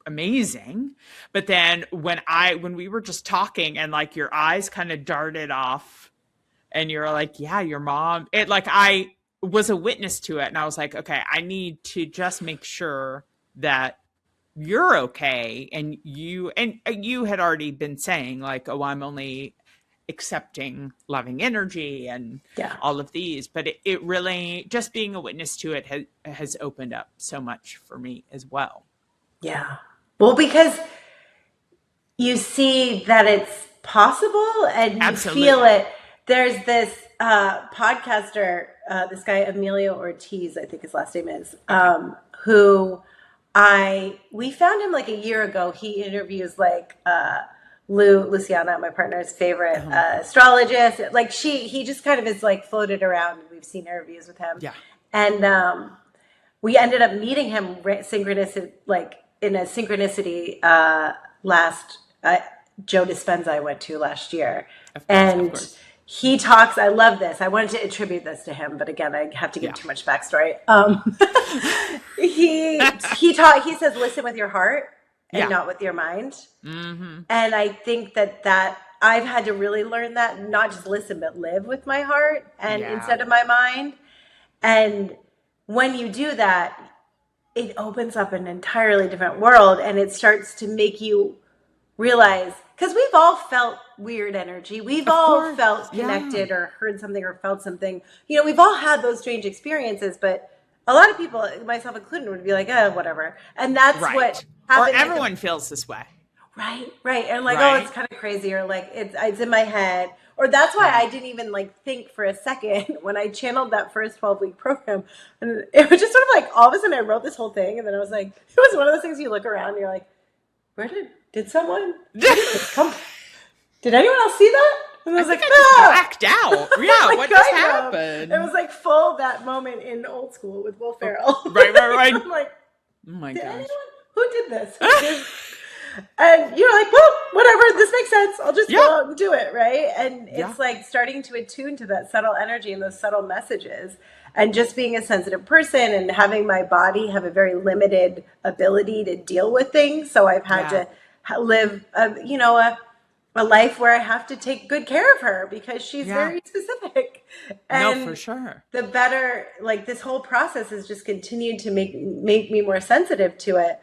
[SPEAKER 2] amazing. But then when we were just talking and like your eyes kind of darted off and you're like, yeah, your mom, it like, I was a witness to it. And I was like, okay, I need to just make sure that you're okay. And you had already been saying like, oh, I'm only accepting loving energy and all of these, but it really, just being a witness to it has opened up so much for me as well.
[SPEAKER 1] Yeah. Well, because you see that it's possible and you feel it. There's this podcaster, this guy, Emilio Ortiz, I think his last name is, who we found him like a year ago. He interviews like Luciana, my partner's favorite astrologist. Like he just kind of is like floated around, and we've seen interviews with him. Yeah. And we ended up meeting him synchronicity, like in a synchronicity last Joe Dispenza I went to last year. Of course. He talks, I love this. I wanted to attribute this to him, but again, I have to give too much backstory. He says, listen with your heart and not with your mind. Mm-hmm. And I think that I've had to really learn that, not just listen, but live with my heart and instead of my mind. And when you do that, it opens up an entirely different world, and it starts to make you realize, because we've all felt weird energy. We've all felt connected or heard something or felt something. You know, we've all had those strange experiences, but a lot of people, myself included, would be like, whatever. And that's what happens.
[SPEAKER 2] Or everyone feels this way.
[SPEAKER 1] Right. And like, oh, it's kind of crazy, or like it's in my head. Or that's why I didn't even like think for a second when I channeled that first 12-week program. And it was just sort of like, all of a sudden I wrote this whole thing, and then I was like, it was one of those things you look around and you're like, did someone come? Did anyone else see that? And I was like,
[SPEAKER 2] I just blacked out. Yeah, like, what just happened?
[SPEAKER 1] It was like full that moment in Old School with Will Ferrell.
[SPEAKER 2] Right.
[SPEAKER 1] I'm like,
[SPEAKER 2] oh my gosh.
[SPEAKER 1] Who did this? And you're like, well, whatever, this makes sense. I'll just go out and do it, right? And it's like starting to attune to that subtle energy and those subtle messages. And just being a sensitive person and having my body have a very limited ability to deal with things. So I've had to live, a life where I have to take good care of her because she's very specific. And
[SPEAKER 2] no, for sure.
[SPEAKER 1] The better, like this whole process has just continued to make me more sensitive to it.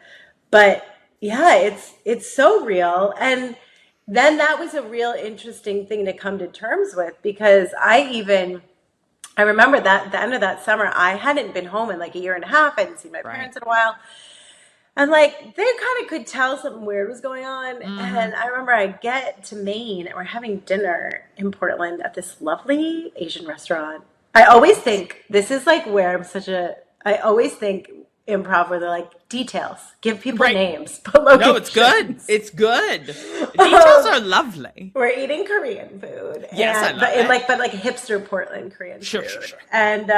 [SPEAKER 1] But it's so real. And then that was a real interesting thing to come to terms with, because I remember that the end of that summer, I hadn't been home in like a year and a half. I hadn't seen my parents in a while. And like, they kind of could tell something weird was going on. And I remember I get to Maine and we're having dinner in Portland at this lovely Asian restaurant. I always think this is like where I always think improv where they're like, details, give people names, put locations.
[SPEAKER 2] No, it's good. It's good. Details are lovely.
[SPEAKER 1] We're eating Korean food.
[SPEAKER 2] Yes, I love it.
[SPEAKER 1] But like hipster Portland Korean food.
[SPEAKER 2] Sure.
[SPEAKER 1] And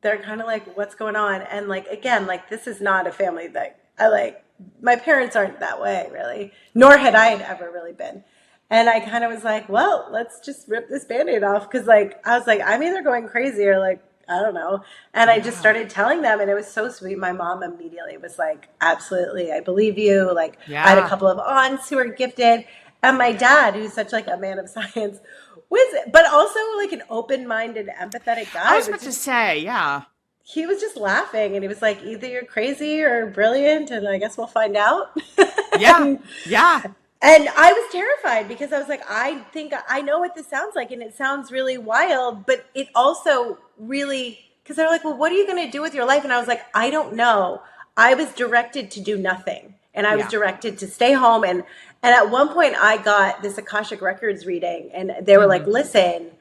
[SPEAKER 1] they're kind of like, what's going on? And like, again, like this is not a family that I like. My parents aren't that way, really. Nor had I ever really been. And I kind of was like, well, let's just rip this Band-Aid off. Because like, I was like, I'm either going crazy or like, I don't know. And I just started telling them, and it was so sweet. My mom immediately was like, absolutely, I believe you. Like, I had a couple of aunts who were gifted. And my dad, who's such like a man of science, but also like an open-minded, empathetic guy.
[SPEAKER 2] I was about to say, yeah.
[SPEAKER 1] He was just laughing, and he was like, either you're crazy or brilliant, and I guess we'll find out.
[SPEAKER 2] Yeah.
[SPEAKER 1] And I was terrified because I was like, I think I know what this sounds like, and it sounds really wild, but it also really, because they're like, well, what are you going to do with your life? And I was like, I don't know. I was directed to do nothing, and I was directed to stay home. And at one point I got this Akashic Records reading, and they were like, listen,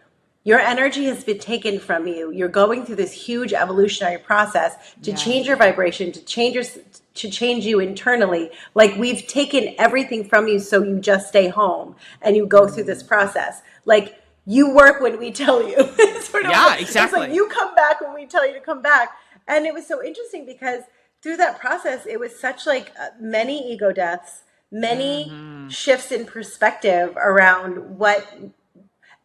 [SPEAKER 1] your energy has been taken from you. You're going through this huge evolutionary process to change your vibration, to change you internally. Like, we've taken everything from you, so you just stay home and you go through this process. Like, you work when we tell you.
[SPEAKER 2] Exactly.
[SPEAKER 1] It's like you come back when we tell you to come back. And it was so interesting because through that process, it was such like many ego deaths, many shifts in perspective around what.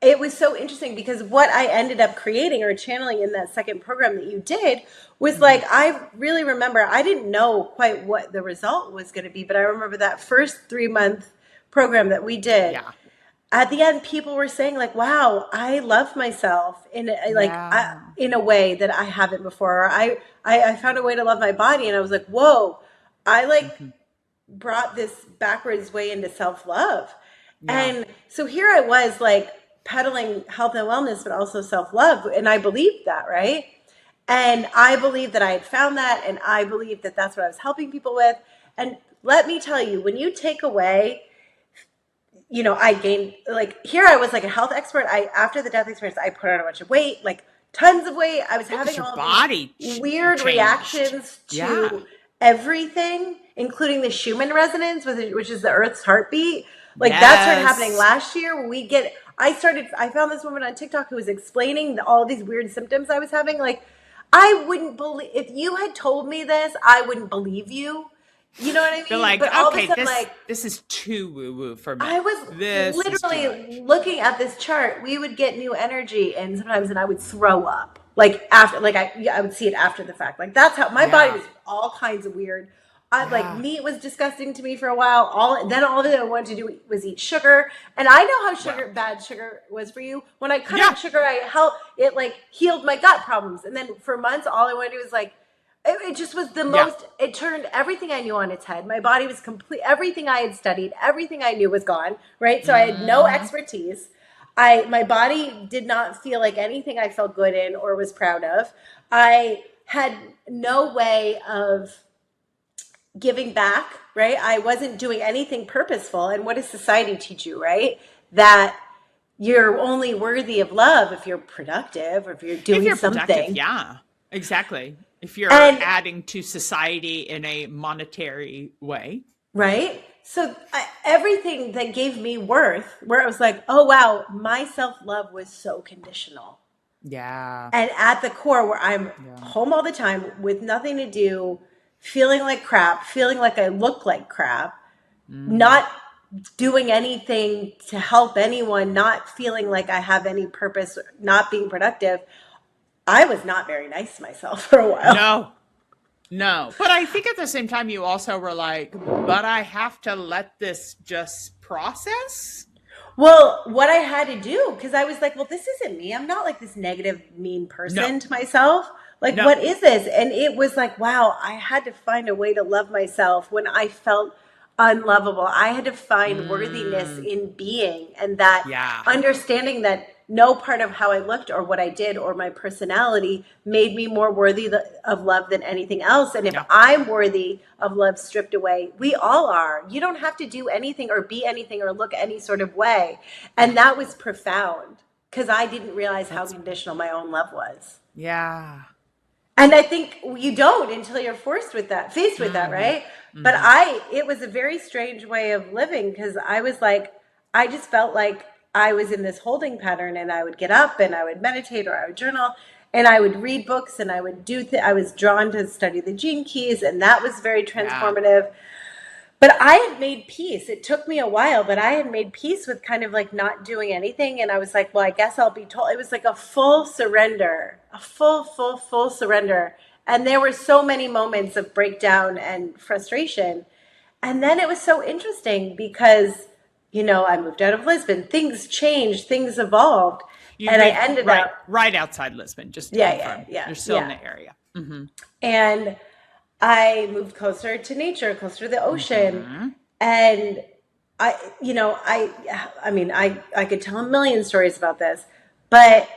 [SPEAKER 1] It was so interesting because what I ended up creating or channeling in that second program that you did was like, I really remember, I didn't know quite what the result was going to be, but I remember that first 3-month program that we did.
[SPEAKER 2] Yeah.
[SPEAKER 1] At the end, people were saying like, wow, I love myself in a way that I haven't before. Or I found a way to love my body. And I was like, whoa, I like brought this backwards way into self-love. Yeah. And so here I was like, peddling health and wellness, but also self-love. And I believed that, right? And I believed that I had found that. And I believed that that's what I was helping people with. And let me tell you, when you take away, I gained, like, here I was like a health expert. After the death experience, I put on a bunch of weight, like tons of weight. I was having all these weird reactions to everything, including the Schumann resonance, which is the Earth's heartbeat. Like that started happening last year. I found this woman on TikTok who was explaining all these weird symptoms I was having. Like, I wouldn't believe, if you had told me this, I wouldn't believe you. You know what I mean?
[SPEAKER 2] You're like,
[SPEAKER 1] but
[SPEAKER 2] all okay, of a sudden, this is too woo-woo for me.
[SPEAKER 1] I was literally looking at this chart. We would get new energy, and sometimes, and I would throw up. Like after, like I would see it after the fact. Like that's how my body was all kinds of weird. Like meat was disgusting to me for a while. All of it I wanted to do was eat sugar. And I know how bad sugar was for you. When I cut out sugar, it like healed my gut problems. And then for months, all I wanted to do was like, it just was the most, it turned everything I knew on its head. My body was complete. Everything I had studied, everything I knew was gone. Right. So I had no expertise. My body did not feel like anything I felt good in or was proud of. I had no way of giving back, right? I wasn't doing anything purposeful. And what does society teach you, right? That you're only worthy of love if you're productive or if you're doing something.
[SPEAKER 2] Yeah, exactly. If you're adding to society in a monetary way.
[SPEAKER 1] Right? So everything that gave me worth, where I was like, oh, wow, my self-love was so conditional.
[SPEAKER 2] Yeah.
[SPEAKER 1] And at the core where I'm home all the time with nothing to do, feeling like crap, feeling like I look like crap, not doing anything to help anyone, not feeling like I have any purpose, not being productive. I was not very nice to myself for a while.
[SPEAKER 2] No. But I think at the same time, you also were like, but I have to let this just process.
[SPEAKER 1] Well, what I had to do, because I was like, well, this isn't me. I'm not like this negative, mean person to myself. Like, what is this? And it was like, wow, I had to find a way to love myself when I felt unlovable. I had to find worthiness in being, and that understanding that no part of how I looked or what I did or my personality made me more worthy of love than anything else. And if I'm worthy of love stripped away, we all are. You don't have to do anything or be anything or look any sort of way. And that was profound because I didn't realize how conditional my own love was.
[SPEAKER 2] Yeah.
[SPEAKER 1] And I think you don't until you're faced with that, right? But it was a very strange way of living, because I just felt like I was in this holding pattern, and I would get up and I would meditate, or I would journal, and I would read books, and I would I was drawn to study the gene keys, and that was very transformative. Yeah. But I had made peace. It took me a while, but I had made peace with kind of like not doing anything. And I was like, well, I guess I'll be told. It was like a full surrender, a full surrender. And there were so many moments of breakdown and frustration. And then it was so interesting because, I moved out of Lisbon. Things changed, things evolved. I ended up
[SPEAKER 2] right outside Lisbon, just to confirm. You're still in the area. Mm-hmm.
[SPEAKER 1] And I moved closer to nature, closer to the ocean. And I could tell a million stories about this, but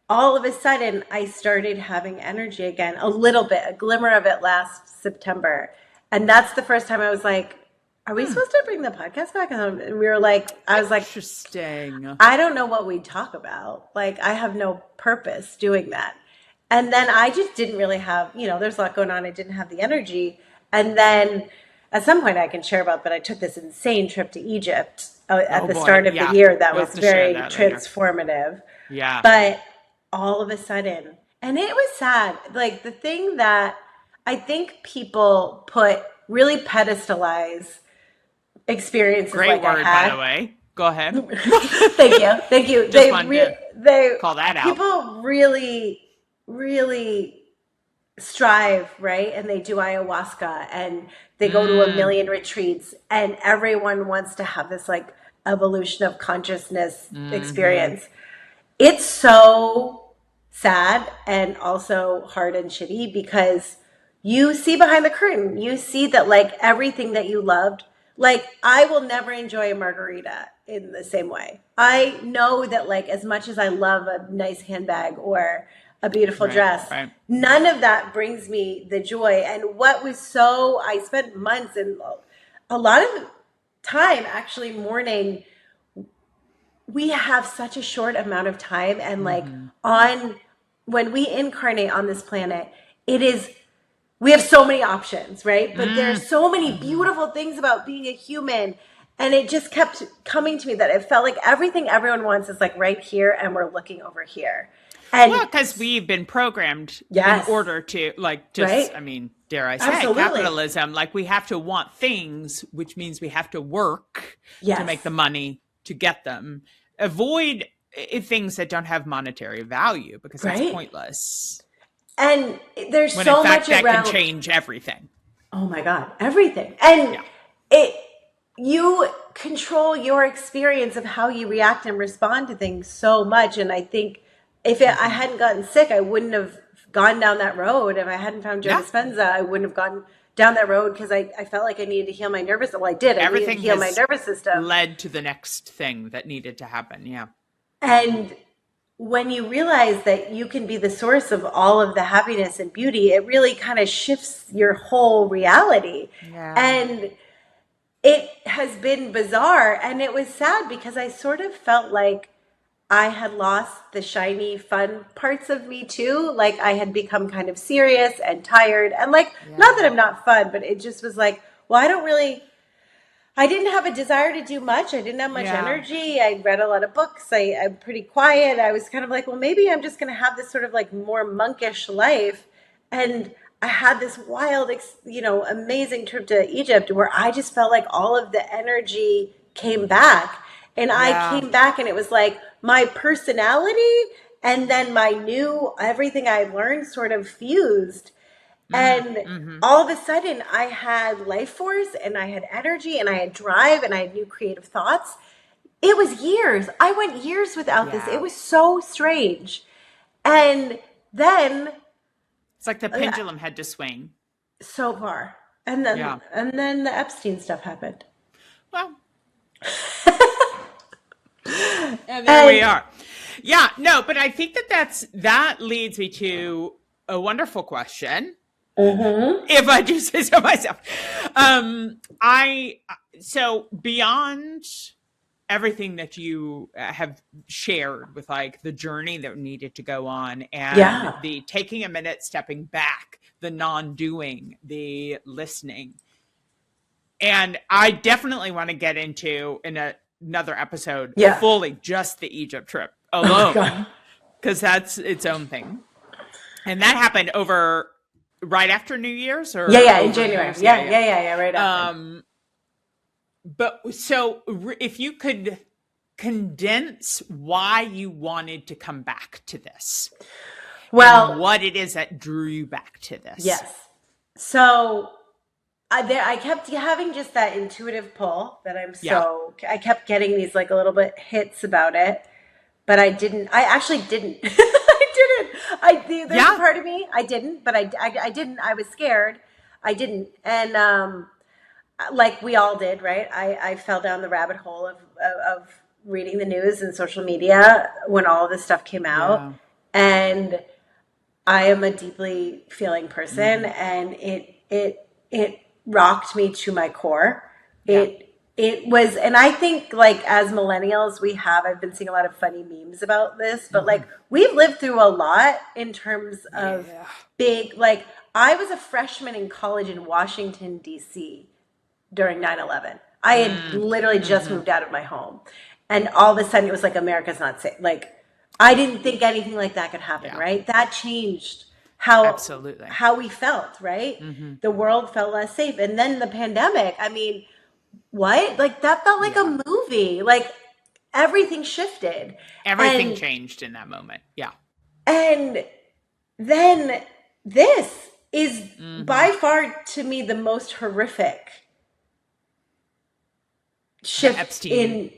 [SPEAKER 1] all of a sudden I started having energy again, a little bit, a glimmer of it last September. And that's the first time I was like, are we supposed to bring the podcast back? And we were like, I was like,
[SPEAKER 2] interesting.
[SPEAKER 1] I don't know what we talk about. Like, I have no purpose doing that. And then I just didn't really have, there's a lot going on. I didn't have the energy. And then at some point I can share about, but I took this insane trip to Egypt at the start of the year. That was very transformative.
[SPEAKER 2] Yeah.
[SPEAKER 1] But all of a sudden, and it was sad. Like, the thing that I think people really pedestalize experiences
[SPEAKER 2] Great
[SPEAKER 1] like
[SPEAKER 2] word,
[SPEAKER 1] I had.
[SPEAKER 2] by the way. Go ahead.
[SPEAKER 1] Thank you.
[SPEAKER 2] They call that out.
[SPEAKER 1] People really strive, right? And they do ayahuasca, and they go to a million retreats, and everyone wants to have this like evolution of consciousness experience. It's so sad and also hard and shitty, because you see behind the curtain. You see that like everything that you loved, like I will never enjoy a margarita in the same way. I know that like as much as I love a nice handbag or a beautiful dress, none of that brings me the joy. And I spent months and a lot of time actually mourning. We have such a short amount of time, and like when we incarnate on this planet, we have so many options, right? But there's so many beautiful things about being a human. And it just kept coming to me that it felt like everything everyone wants is like right here, and we're looking over here. And
[SPEAKER 2] because we've been programmed in order to dare I say, capitalism, like we have to want things, which means we have to work to make the money to get them. Avoid things that don't have monetary value, because it's pointless.
[SPEAKER 1] And there's so much
[SPEAKER 2] that
[SPEAKER 1] around,
[SPEAKER 2] can change everything.
[SPEAKER 1] Oh my God, everything. And you control your experience of how you react and respond to things so much. And I think if I hadn't gotten sick, I wouldn't have gone down that road. If I hadn't found Joe Dispenza, I wouldn't have gone down that road, because I felt like I needed to heal my nervous system. Well, I did.
[SPEAKER 2] Everything
[SPEAKER 1] needed to heal my nervous system.
[SPEAKER 2] Led to the next thing that needed to happen. Yeah.
[SPEAKER 1] And when you realize that you can be the source of all of the happiness and beauty, it really kind of shifts your whole reality. Yeah. And it has been bizarre, and it was sad, because I sort of felt like I had lost the shiny, fun parts of me too. Like I had become kind of serious and tired, and like, not that I'm not fun, but it just was like, well, I didn't have a desire to do much. I didn't have much energy. I read a lot of books. I'm pretty quiet. I was kind of like, well, maybe I'm just going to have this sort of like more monkish life. And I had this wild, amazing trip to Egypt where I just felt like all of the energy came back. And I came back, and it was like my personality and then my everything I learned sort of fused. And all of a sudden I had life force, and I had energy, and I had drive, and I had new creative thoughts. It was years. I went years without this. It was so strange. And then
[SPEAKER 2] it's like the pendulum had to swing
[SPEAKER 1] so far. And then the Epstein stuff happened.
[SPEAKER 2] Well, and there we are. Yeah, no, but I think that leads me to a wonderful question. If I do say so myself. So beyond everything that you have shared with like the journey that needed to go on, and the taking a minute, stepping back, the non-doing, the listening. And I definitely want to get into in another episode fully just the Egypt trip alone, because that's its own thing. And that happened over right after New Year's, or
[SPEAKER 1] in January. Right after.
[SPEAKER 2] But so if you could condense why you wanted to come back to this, and what it is that drew you back to this.
[SPEAKER 1] Yes. So I kept having just that intuitive pull that I kept getting these like a little bit hits about it, but I actually didn't. There's a part of me, I didn't, but I didn't. I was scared. I didn't. And, like we all did, right? I fell down the rabbit hole of reading the news and social media when all of this stuff came out. And I am a deeply feeling person, and it rocked me to my core. It was, and I think like as millennials, I've been seeing a lot of funny memes about this, but like we've lived through a lot in terms of big, like I was a freshman in college in Washington, D.C. during 9/11. I had literally just moved out of my home, and all of a sudden it was like, America's not safe. Like I didn't think anything like that could happen, right? That changed how we felt, right? The world felt less safe. And then the pandemic, I mean, what? Like that felt like a movie. Like everything shifted.
[SPEAKER 2] Everything changed in that moment. Yeah.
[SPEAKER 1] And then this is by far to me the most horrific shift
[SPEAKER 2] Epstein.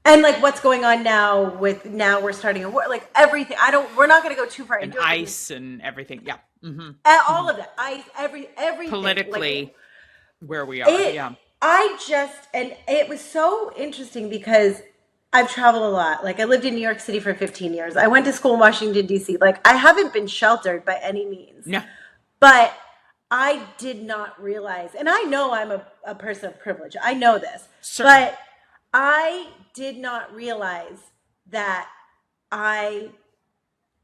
[SPEAKER 1] And like what's going on now we're starting a war, like everything. We're not going to go too far into
[SPEAKER 2] ICE and everything.
[SPEAKER 1] All of that. Everything
[SPEAKER 2] politically, like, where we are.
[SPEAKER 1] And it was so interesting because I've traveled a lot. Like I lived in New York City for 15 years. I went to school in Washington, D.C. Like I haven't been sheltered by any means.
[SPEAKER 2] No.
[SPEAKER 1] But I did not realize, and I know I'm a person of privilege. I know this. But I did not realize that I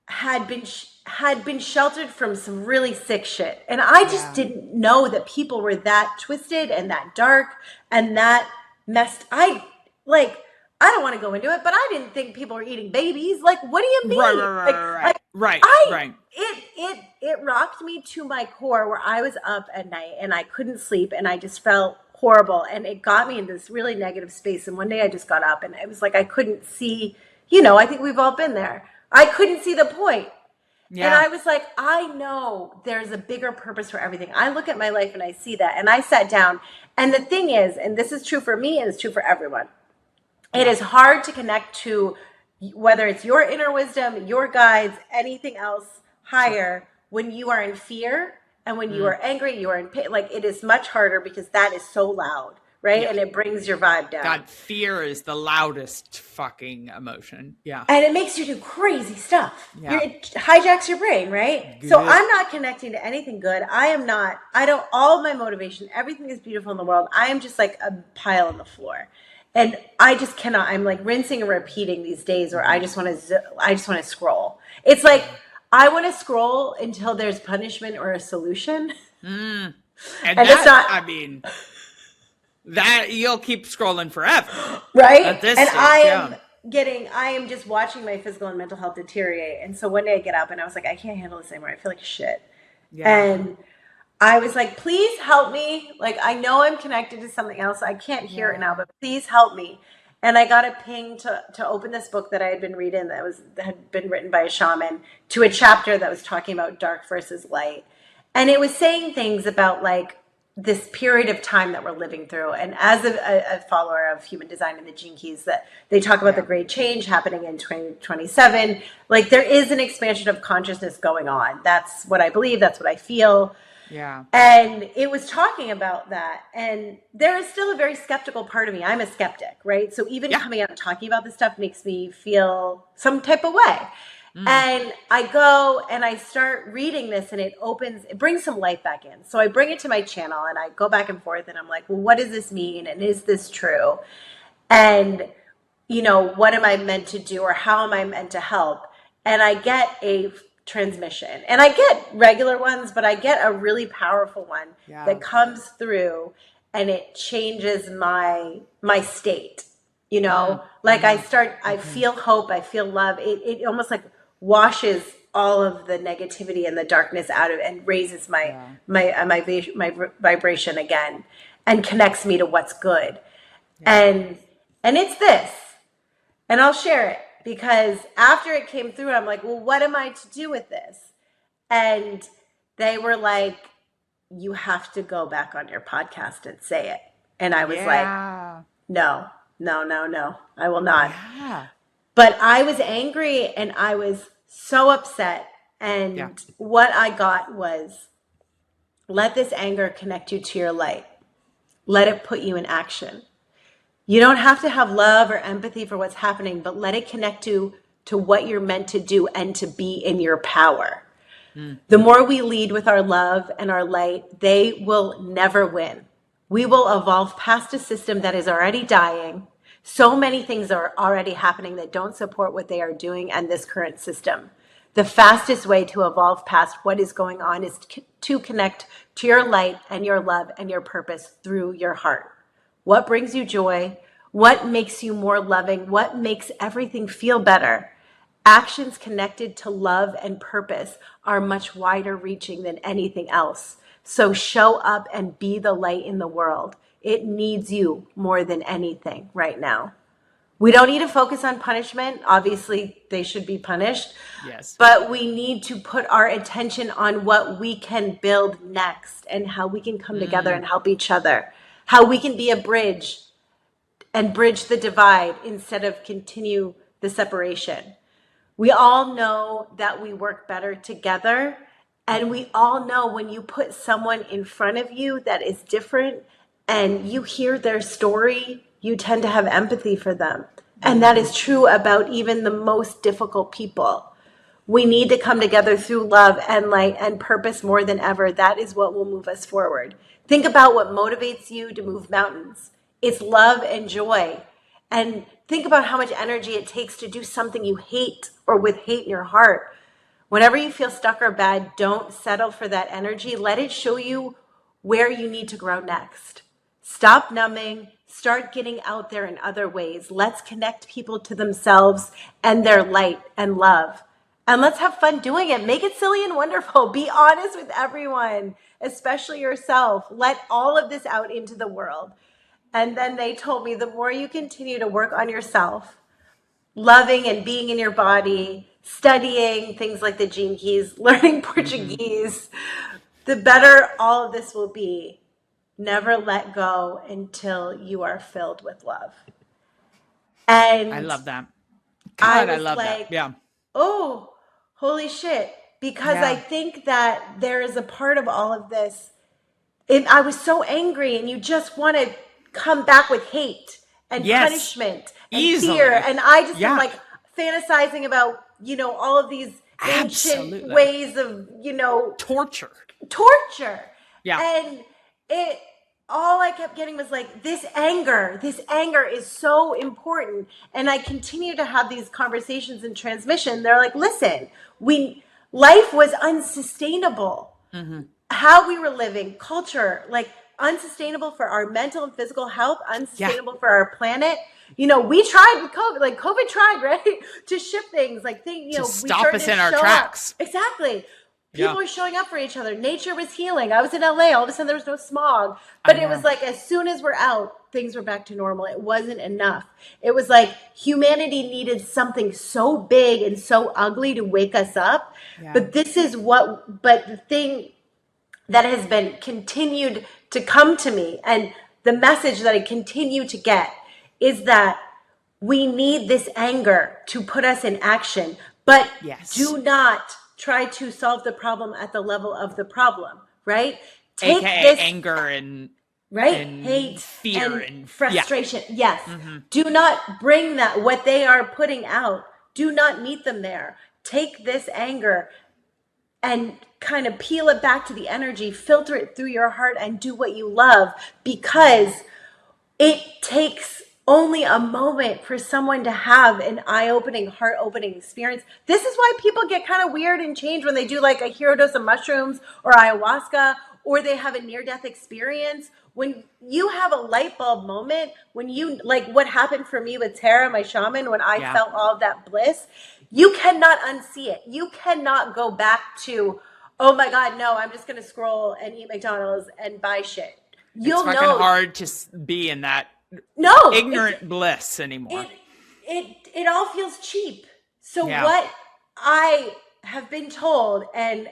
[SPEAKER 1] had been sheltered from some really sick shit. And I just didn't know that people were that twisted and that dark and that messed. I don't want to go into it, but I didn't think people were eating babies. Like, what do you mean?
[SPEAKER 2] Right.
[SPEAKER 1] It rocked me to my core where I was up at night and I couldn't sleep and I just felt horrible. And it got me in this really negative space. And one day I just got up and it was like I couldn't see, I think we've all been there. I couldn't see the point. Yeah. And I was like, I know there's a bigger purpose for everything. I look at my life and I see that. And I sat down. And the thing is, and this is true for me and it's true for everyone, it is hard to connect to whether it's your inner wisdom, your guides, anything else higher when you are in fear and when you are angry, you are in pain. Like it is much harder because that is so loud, right? Yeah. And it brings your vibe down.
[SPEAKER 2] God, fear is the loudest fucking emotion. Yeah.
[SPEAKER 1] And it makes you do crazy stuff. Yeah. It hijacks your brain, right? Good. So I'm not connecting to anything good. All my motivation, everything is beautiful in the world. I am just like a pile on the floor. And I just cannot, I'm like rinsing and repeating these days where I just want to scroll. It's like, I want to scroll until there's punishment or a solution.
[SPEAKER 2] And it's not, I mean, that you'll keep scrolling forever.
[SPEAKER 1] Right? At this stage, I am just watching my physical and mental health deteriorate. And so one day I get up and I was like, I can't handle this anymore. I feel like shit. Yeah. And I was like, please help me. Like, I know I'm connected to something else. I can't hear it now, but please help me. And I got a ping to open this book that I had been reading that had been written by a shaman to a chapter that was talking about dark versus light. And it was saying things about like this period of time that we're living through. And as a follower of human design and the Gene Keys, that they talk about the great change happening in 2027. Like there is an expansion of consciousness going on. That's what I believe. That's what I feel.
[SPEAKER 2] Yeah.
[SPEAKER 1] And it was talking about that. And there is still a very skeptical part of me. I'm a skeptic, right? So even coming out and talking about this stuff makes me feel some type of way. And I go and I start reading this and it brings some light back in. So I bring it to my channel and I go back and forth and I'm like, well, what does this mean? And is this true? And, what am I meant to do, or how am I meant to help? And I get a transmission, and I get regular ones, but I get a really powerful one that comes through, and it changes my state. Like I feel hope, I feel love. It almost like washes all of the negativity and the darkness out of, and raises my vibration again, and connects me to what's good. And it's this, and I'll share it, because after it came through, I'm like, well, what am I to do with this? And they were like, you have to go back on your podcast and say it. And I was like, no, I will not. Yeah. But I was angry, and I was so upset. And what I got was, let this anger connect you to your light. Let it put you in action. You don't have to have love or empathy for what's happening, but let it connect to what you're meant to do and to be in your power. The more we lead with our love and our light, they will never win. We will evolve past a system that is already dying. So many things are already happening that don't support what they are doing and this current system. The fastest way to evolve past what is going on is to connect to your light and your love and your purpose through your heart. What brings you joy? What makes you more loving? What makes everything feel better? Actions connected to love and purpose are much wider reaching than anything else. So show up and be the light in the world. It needs you more than anything right now. We don't need to focus on punishment. Obviously, they should be punished.
[SPEAKER 2] Yes.
[SPEAKER 1] But we need to put our attention on what we can build next, and how we can come together and help each other. How we can be a bridge and bridge the divide instead of continue the separation. We all know that we work better together. And we all know when you put someone in front of you that is different and you hear their story, you tend to have empathy for them. And that is true about even the most difficult people. We need to come together through love and light and purpose more than ever. That is what will move us forward. Think about what motivates you to move mountains. It's love and joy. And think about how much energy it takes to do something you hate, or with hate in your heart. Whenever you feel stuck or bad, don't settle for that energy. Let it show you where you need to grow next. Stop numbing. Start getting out there in other ways. Let's connect people to themselves and their light and love. And let's have fun doing it. Make it silly and wonderful. Be honest with everyone, especially yourself. Let all of this out into the world. And then they told me, the more you continue to work on yourself, loving and being in your body, studying things like the Gene Keys, learning Portuguese, the better all of this will be. Never let go until you are filled with love. And
[SPEAKER 2] I love that. God, I love that. Yeah.
[SPEAKER 1] Oh, holy shit. Because I think that there is a part of all of this. I was so angry, and you just want to come back with hate and punishment and fear. And I just am like fantasizing about, all of these ancient ways of,
[SPEAKER 2] torture.
[SPEAKER 1] Yeah. And all I kept getting was like, this anger is so important. And I continue to have these conversations in transmission. They're like, listen, life was unsustainable. How we were living, culture, like unsustainable for our mental and physical health, unsustainable for our planet. We tried with COVID, like COVID tried, right? To shift things, like to
[SPEAKER 2] stop us in our tracks.
[SPEAKER 1] Exactly. People were showing up for each other. Nature was healing. I was in LA. All of a sudden there was no smog. But it was like, as soon as we're out, things were back to normal. It wasn't enough. It was like humanity needed something so big and so ugly to wake us up. Yeah. But the thing that has been continued to come to me, and the message that I continue to get, is that we need this anger to put us in action. But do not try to solve the problem at the level of the problem, right?
[SPEAKER 2] Take AKA anger and
[SPEAKER 1] hate,
[SPEAKER 2] fear
[SPEAKER 1] and frustration. Yes. Do not bring that, what they are putting out. Do not meet them there. Take this anger and kind of peel it back to the energy, filter it through your heart, and do what you love, because it takes only a moment for someone to have an eye-opening, heart-opening experience. This is why people get kind of weird and change when they do like a hero dose of mushrooms or ayahuasca, or they have a near-death experience. When you have a light bulb moment, when you, like what happened for me with Tara, my shaman, when I felt all of that bliss, you cannot unsee it. You cannot go back to, oh my God, no, I'm just going to scroll and eat McDonald's and buy shit.
[SPEAKER 2] It's fucking hard to be in that ignorant bliss anymore.
[SPEAKER 1] It all feels cheap. So what I have been told, and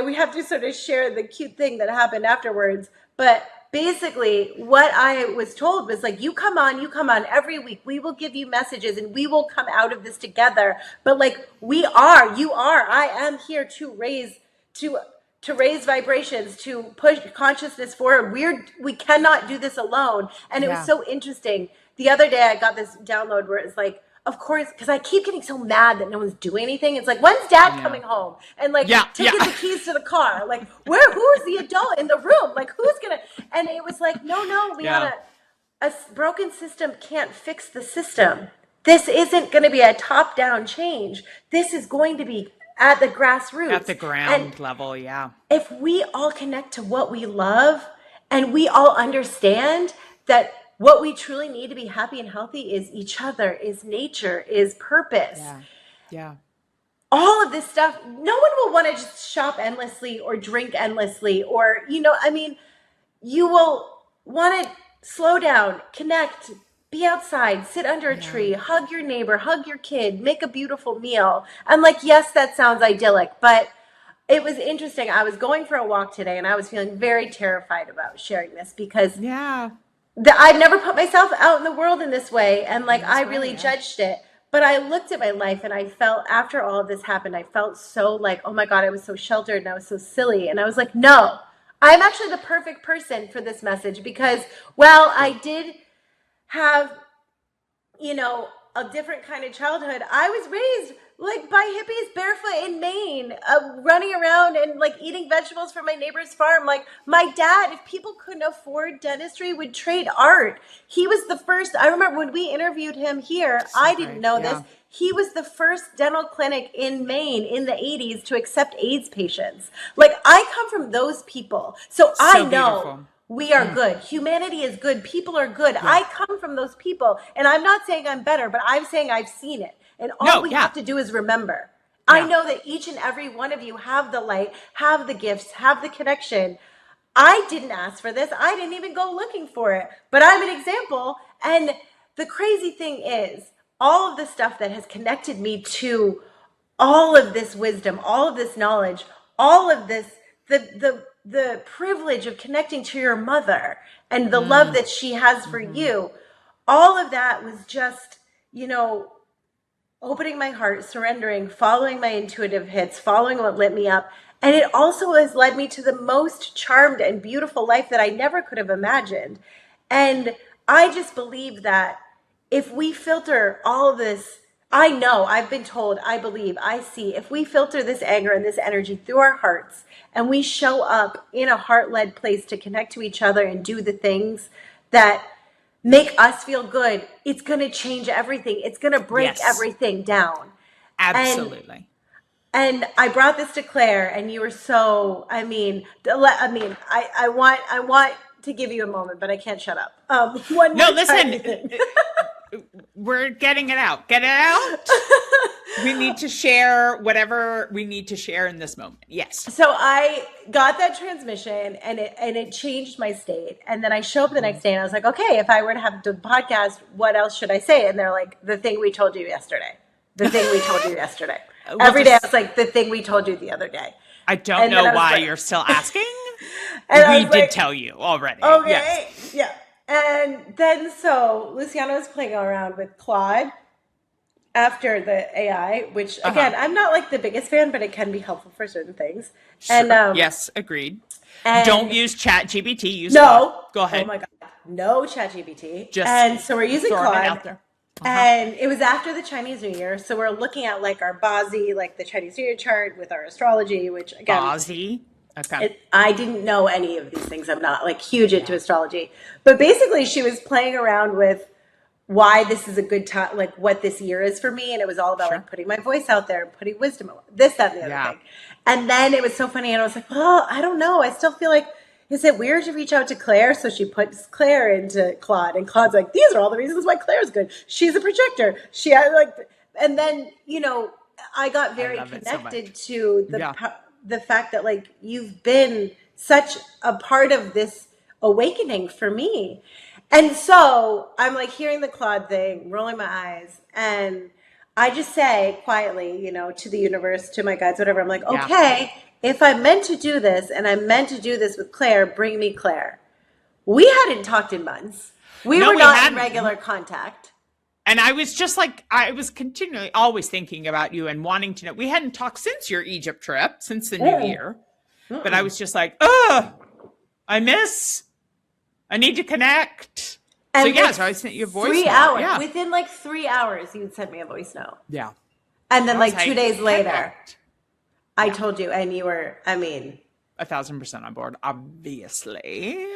[SPEAKER 1] we have to sort of share the cute thing that happened afterwards, but basically what I was told was like, you come on every week. We will give you messages and we will come out of this together. But like I am here to raise vibrations, to push consciousness forward. We cannot do this alone. And it was so interesting. The other day I got this download where it's like, of course, because I keep getting so mad that no one's doing anything. It's like, when's dad coming home? And like taking the keys to the car. Like, who's the adult in the room? Like, who's gonna? And it was like, no, Lianna, a broken system can't fix the system. This isn't going to be a top-down change. This is going to be at the grassroots.
[SPEAKER 2] At the ground level,
[SPEAKER 1] If we all connect to what we love and we all understand that what we truly need to be happy and healthy is each other, is nature, is purpose.
[SPEAKER 2] Yeah.
[SPEAKER 1] All of this stuff, no one will want to just shop endlessly or drink endlessly or, you will want to slow down, connect, be outside, sit under a tree, hug your neighbor, hug your kid, make a beautiful meal. I'm like, yes, that sounds idyllic, but it was interesting. I was going for a walk today and I was feeling very terrified about sharing this because I've never put myself out in the world in this way. And like, I really judged it. But I looked at my life and I felt, after all of this happened, I felt so like, oh my God, I was so sheltered and I was so silly. And I was like, no, I'm actually the perfect person for this message because, well, I did have, a different kind of childhood. I was raised like by hippies barefoot in Maine, running around and like eating vegetables from my neighbor's farm. Like my dad, if people couldn't afford dentistry, would trade art. He was the first. I remember when we interviewed him here, I didn't know this. He was the first dental clinic in Maine in the 80s to accept AIDS patients. Like I come from those people. So I know beautiful. We are good. Humanity is good. People are good. I come from those people. And I'm not saying I'm better, but I'm saying I've seen it. And all we have to do is remember. I know that each and every one of you have the light, have the gifts, have the connection. I didn't ask for this. I didn't even go looking for it. But I'm an example. And the crazy thing is, all of the stuff that has connected me to all of this wisdom, all of this knowledge, all of this, the privilege of connecting to your mother and the love that she has for you, all of that was just, opening my heart, surrendering, following my intuitive hits, following what lit me up. And it also has led me to the most charmed and beautiful life that I never could have imagined. And I just believe that if we filter all of this, I know, I've been told, I believe, I see, if we filter this anger and this energy through our hearts and we show up in a heart-led place to connect to each other and do the things that make us feel good, it's going to change everything. It's going to break everything down.
[SPEAKER 2] Absolutely.
[SPEAKER 1] And I brought this to Claire, and you were so, I want to give you a moment, but I can't shut up.
[SPEAKER 2] Listen, we're getting it out. Get it out. We need to share whatever we need to share in this moment. Yes.
[SPEAKER 1] So I got that transmission and it changed my state. And then I show up the next day and I was like, okay, if I were to have the podcast, what else should I say? And they're like, the thing we told you yesterday. The thing we told you yesterday. Every day I was like, the thing we told you the other day.
[SPEAKER 2] I don't know why you're still asking. We did tell you already.
[SPEAKER 1] Okay. Yes. Yeah. And then so Luciana was playing around with Claude after the AI, which again, I'm not like the biggest fan, but it can be helpful for certain things.
[SPEAKER 2] Sure.
[SPEAKER 1] And
[SPEAKER 2] yes, agreed. Don't use ChatGPT. Use
[SPEAKER 1] no.
[SPEAKER 2] Claude. Go ahead.
[SPEAKER 1] Oh my God, no ChatGPT.
[SPEAKER 2] And
[SPEAKER 1] so we're using Claude. Out there. And it was after the Chinese New Year, so we're looking at like our Bazi, like the Chinese New Year chart with our astrology, which again,
[SPEAKER 2] Bazi. Okay.
[SPEAKER 1] I didn't know any of these things. I'm not like huge into astrology, but basically she was playing around with why this is a good time, like what this year is for me. And it was all about like putting my voice out there, putting wisdom, this, that, and the other thing. And then it was so funny. And I was like, well, I don't know. I still feel like, is it weird to reach out to Claire? So she puts Claire into Claude, and Claude's like, these are all the reasons why Claire's good. She's a projector. She had like, and then, you know, I got very connected to the fact that like you've been such a part of this awakening for me. And so I'm like hearing the Claude thing, rolling my eyes, and I just say quietly, you know, to the universe, to my guides, whatever, I'm like, okay, if I'm meant to do this and I'm meant to do this with Claire, bring me Claire. We hadn't talked in months. We were not in regular contact.
[SPEAKER 2] And I was just like, I was continually always thinking about you and wanting to know. We hadn't talked since your Egypt trip, since the new year. But I was just like, I need to connect. And so I sent you a voice
[SPEAKER 1] 3
[SPEAKER 2] note.
[SPEAKER 1] hours.
[SPEAKER 2] Yeah.
[SPEAKER 1] Within like 3 hours, you'd send me a voice note.
[SPEAKER 2] Yeah.
[SPEAKER 1] And then like 2 days later, I told you, and you were, I mean.
[SPEAKER 2] 1,000% on board, obviously.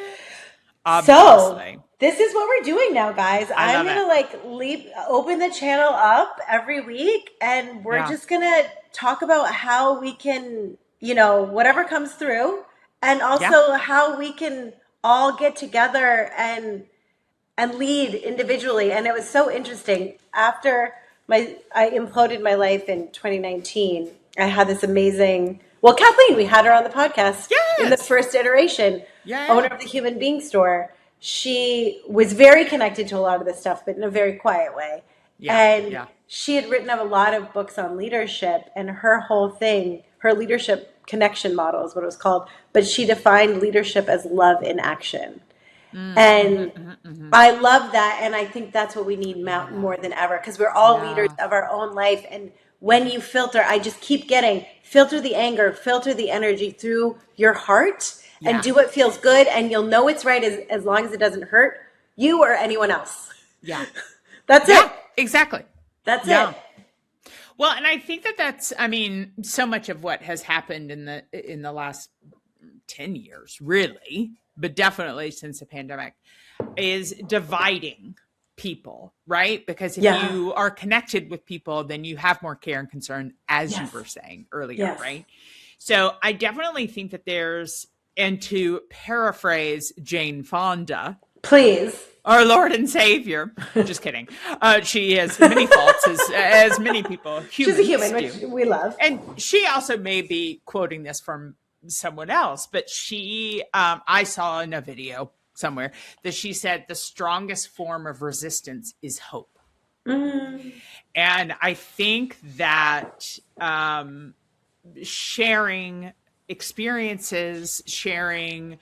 [SPEAKER 1] So this is what we're doing now, guys. I'm going to open the channel up every week, and we're just going to talk about how we can, you know, whatever comes through, and also how we can all get together and lead individually. And it was so interesting. After I imploded my life in 2019, I had this amazing, Kathleen, we had her on the podcast in the first iteration, owner of the Human Being Store. She was very connected to a lot of this stuff, but in a very quiet way. She had written up a lot of books on leadership, and her whole thing, her leadership connection model is what it was called, but she defined leadership as love in action. I love that, and I think that's what we need more than ever, because we're all leaders of our own life. And when you filter, I just keep getting, filter the anger, filter the energy through your heart, and do what feels good, and you'll know it's right as long as it doesn't hurt you or anyone else. That's it.
[SPEAKER 2] Exactly.
[SPEAKER 1] That's it.
[SPEAKER 2] Well, and I think that's, I mean, so much of what has happened in the last 10 years, really, but definitely since the pandemic, is dividing people, right? Because if you are connected with people, then you have more care and concern, as you were saying earlier, right? So I definitely think that there's, and to paraphrase Jane Fonda,
[SPEAKER 1] please,
[SPEAKER 2] our Lord and Savior. Just kidding. She has many faults, as many people.
[SPEAKER 1] She's a human, which we love.
[SPEAKER 2] And she also may be quoting this from someone else, but she, I saw in a video somewhere that she said the strongest form of resistance is hope. And I think that sharing experiences, sharing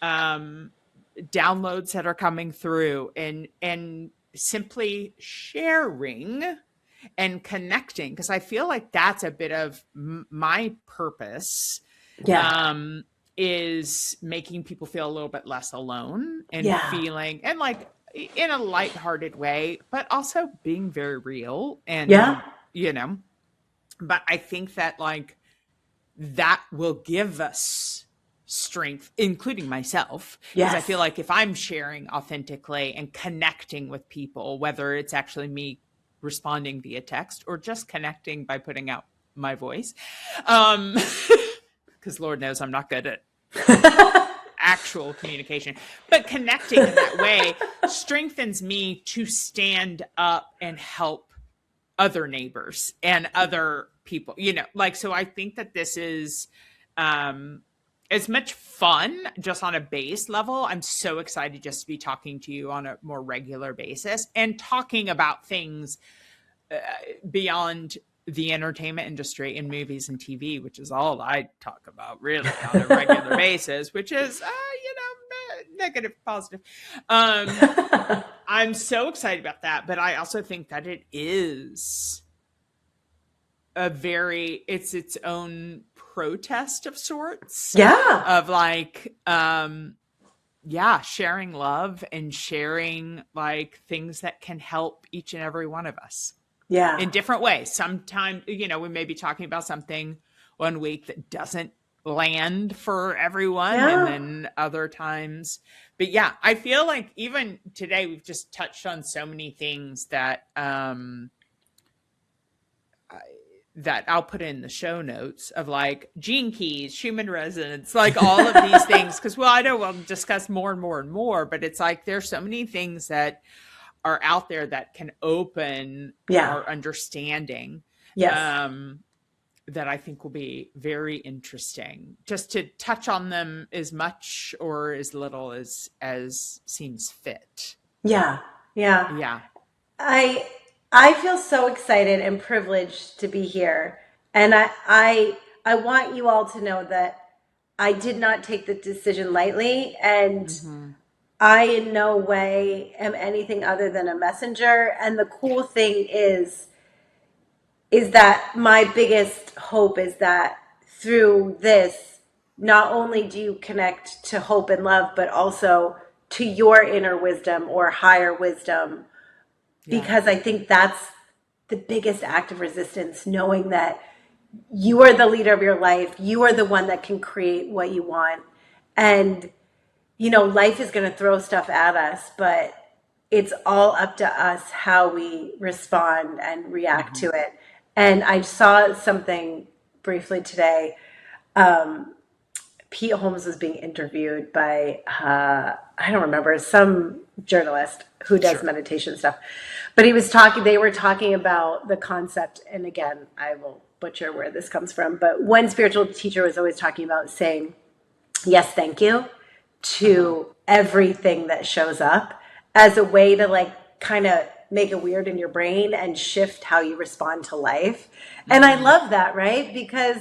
[SPEAKER 2] downloads that are coming through, and simply sharing and connecting, because I feel like that's a bit of my purpose, is making people feel a little bit less alone, and feeling, and like in a lighthearted way, but also being very real, and you know, but I think that like that will give us strength, including myself, because I feel like if I'm sharing authentically and connecting with people, whether it's actually me responding via text or just connecting by putting out my voice, because Lord knows I'm not good at actual communication, but connecting in that way strengthens me to stand up and help other neighbors and other people, you know, like, so I think that this is as much fun just on a base level. I'm so excited just to be talking to you on a more regular basis and talking about things beyond the entertainment industry in movies and TV, which is all I talk about really on a regular basis, which is, negative, positive. I'm so excited about that, but I also think that it is it's its own protest of sorts. Of like, sharing love and sharing like things that can help each and every one of us. In different ways. Sometimes, you know, we may be talking about something one week that doesn't land for everyone.
[SPEAKER 1] Yeah.
[SPEAKER 2] And then other times, but yeah, I feel like even today we've just touched on so many things that, that I'll put in the show notes of like gene keys, human resonance, like all of these things. Cause I know we'll discuss more and more and more, but it's like, there's so many things that are out there that can open our understanding.
[SPEAKER 1] Yes.
[SPEAKER 2] That I think will be very interesting, just to touch on them as much or as little as seems fit.
[SPEAKER 1] Yeah. Yeah.
[SPEAKER 2] Yeah.
[SPEAKER 1] I feel so excited and privileged to be here. And I want you all to know that I did not take the decision lightly, and I in no way am anything other than a messenger. And the cool thing is that my biggest hope is that through this, not only do you connect to hope and love, but also to your inner wisdom or higher wisdom. Because I think that's the biggest act of resistance, knowing that you are the leader of your life. You are the one that can create what you want. And, life is going to throw stuff at us, but it's all up to us how we respond and react to it. And I saw something briefly today. Pete Holmes was being interviewed by, I don't remember, some journalist who does meditation stuff. But they were talking about the concept, and again, I will butcher where this comes from, but one spiritual teacher was always talking about saying, yes, thank you, to everything that shows up as a way to like kind of make it weird in your brain and shift how you respond to life. And I love that, right? Because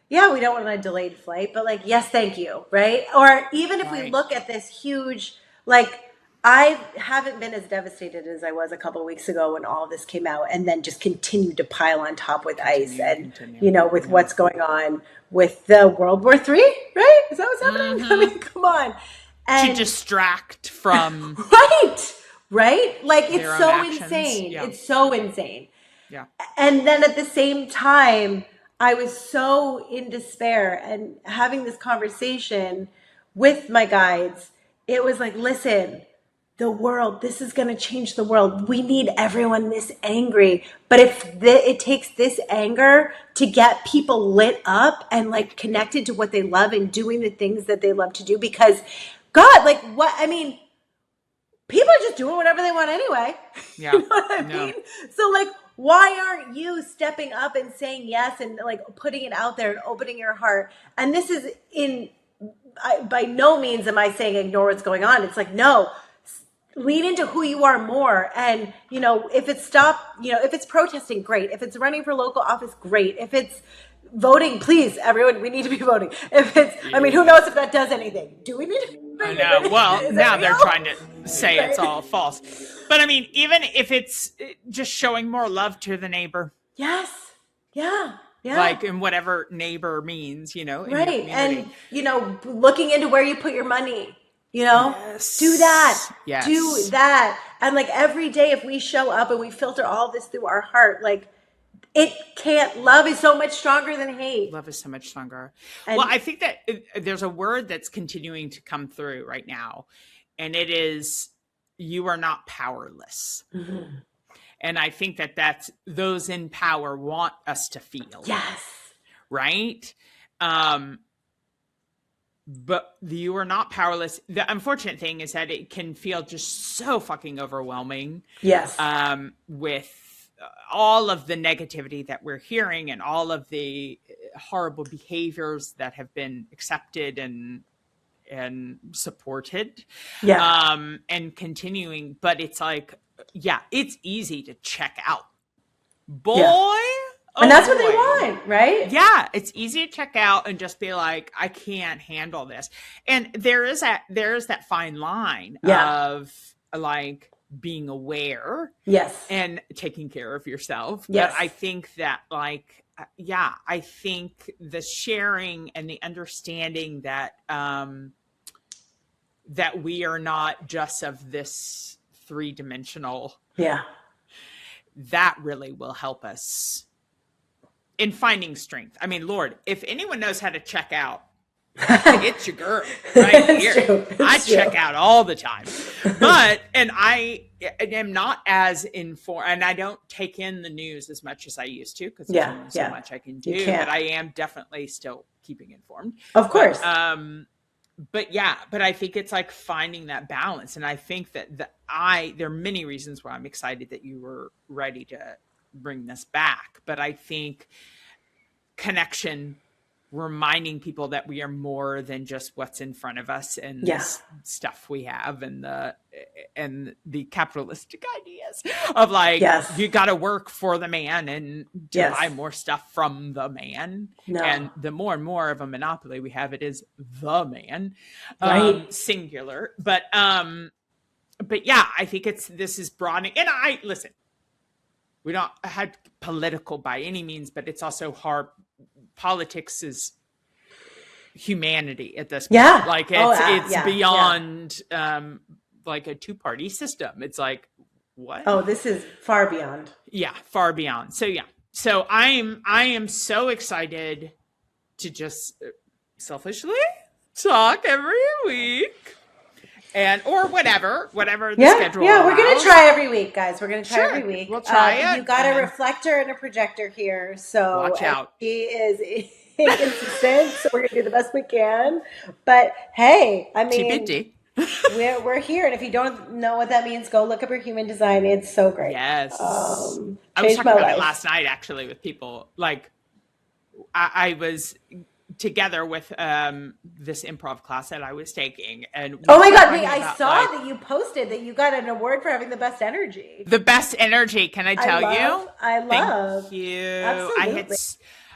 [SPEAKER 1] we don't want a delayed flight, but like, yes, thank you, right? Or even if we look at this huge, like, I haven't been as devastated as I was a couple of weeks ago when all of this came out, and then just continued to pile on top with ice and, with what's going on with the World War III, right? Is that what's happening? I mean, come on.
[SPEAKER 2] And to distract from.
[SPEAKER 1] Right? Like, it's so insane. Yeah. It's so insane. Yeah. And then at the same time, I was so in despair, and having this conversation with my guides, it was like, listen, the world, this is going to change the world. We need everyone this angry. But if it takes this anger to get people lit up and like connected to what they love and doing the things that they love to do, because God, like people are just doing whatever they want anyway. Yeah. You know what I mean? So like, why aren't you stepping up and saying yes and like putting it out there and opening your heart? And this is by no means am I saying ignore what's going on. It's like, no, lean into who you are more. And, if it's protesting, great. If it's running for local office, great. If it's voting, please, everyone, we need to be voting. If it's, who knows if that does anything? Do we need to?
[SPEAKER 2] I know. Well, now they're trying to say it's all false. But I mean, even if it's just showing more love to the neighbor.
[SPEAKER 1] Yes. Yeah. Yeah.
[SPEAKER 2] Like, in whatever neighbor means,
[SPEAKER 1] right. And, looking into where you put your money. Yes. Do that. Yes. Do that. And like every day, if we show up and we filter all this through our heart, like love is so much stronger than hate.
[SPEAKER 2] Love is so much stronger. And, I think that there's a word that's continuing to come through right now, and it is, you are not powerless. Mm-hmm. And I think that's those in power want us to feel.
[SPEAKER 1] Yes.
[SPEAKER 2] Right? But you are not powerless. The unfortunate thing is that it can feel just so fucking overwhelming.
[SPEAKER 1] Yes.
[SPEAKER 2] With all of the negativity that we're hearing and all of the horrible behaviors that have been accepted and supported. Yeah. And continuing. But it's like, it's easy to check out. Boy. Yeah.
[SPEAKER 1] And that's what they want, right?
[SPEAKER 2] Yeah, it's easy to check out and just be like, I can't handle this. And there is that fine line of like being aware,
[SPEAKER 1] yes,
[SPEAKER 2] and taking care of yourself.
[SPEAKER 1] Yes.
[SPEAKER 2] But I think that I think the sharing and the understanding that that we are not just of this 3-dimensional,
[SPEAKER 1] that
[SPEAKER 2] really will help us in finding strength. I mean, Lord, if anyone knows how to check out, it's your girl right here. I check out all the time, and I am not as informed, and I don't take in the news as much as I used to, because there's only so much I can do, but I am definitely still keeping informed.
[SPEAKER 1] Of course.
[SPEAKER 2] But I think it's like finding that balance. And I think that there are many reasons why I'm excited that you were ready to bring this back. But I think connection, reminding people that we are more than just what's in front of us and this stuff we have, and the capitalistic ideas of like, you got to work for the man and to buy more stuff from the man. And the more and more of a monopoly we have, it is the man, singular. But yeah, I think this is broadening. And listen, we don't have political by any means, but it's also hard. Politics is humanity at this point. Like it's beyond like a two-party system. It's like, what?
[SPEAKER 1] Oh, this is far beyond.
[SPEAKER 2] Yeah, far beyond. So I am so excited to just selfishly talk every week. Or whatever the schedule allows.
[SPEAKER 1] We're going to try every week, guys. We're going to try every week.
[SPEAKER 2] We'll try it.
[SPEAKER 1] You got a reflector and a projector here, so
[SPEAKER 2] watch out.
[SPEAKER 1] She is inconsistent, so we're going to do the best we can. But hey, I mean, we're here, and if you don't know what that means, go look up her human design. It's so great.
[SPEAKER 2] Yes. I was talking about it last night, actually, with people. Like, I was together with this improv class that I was taking, and
[SPEAKER 1] oh my god, I saw that you posted that you got an award for having the best energy.
[SPEAKER 2] The best energy, can I tell you?
[SPEAKER 1] I love.
[SPEAKER 2] Thank you.
[SPEAKER 1] Absolutely.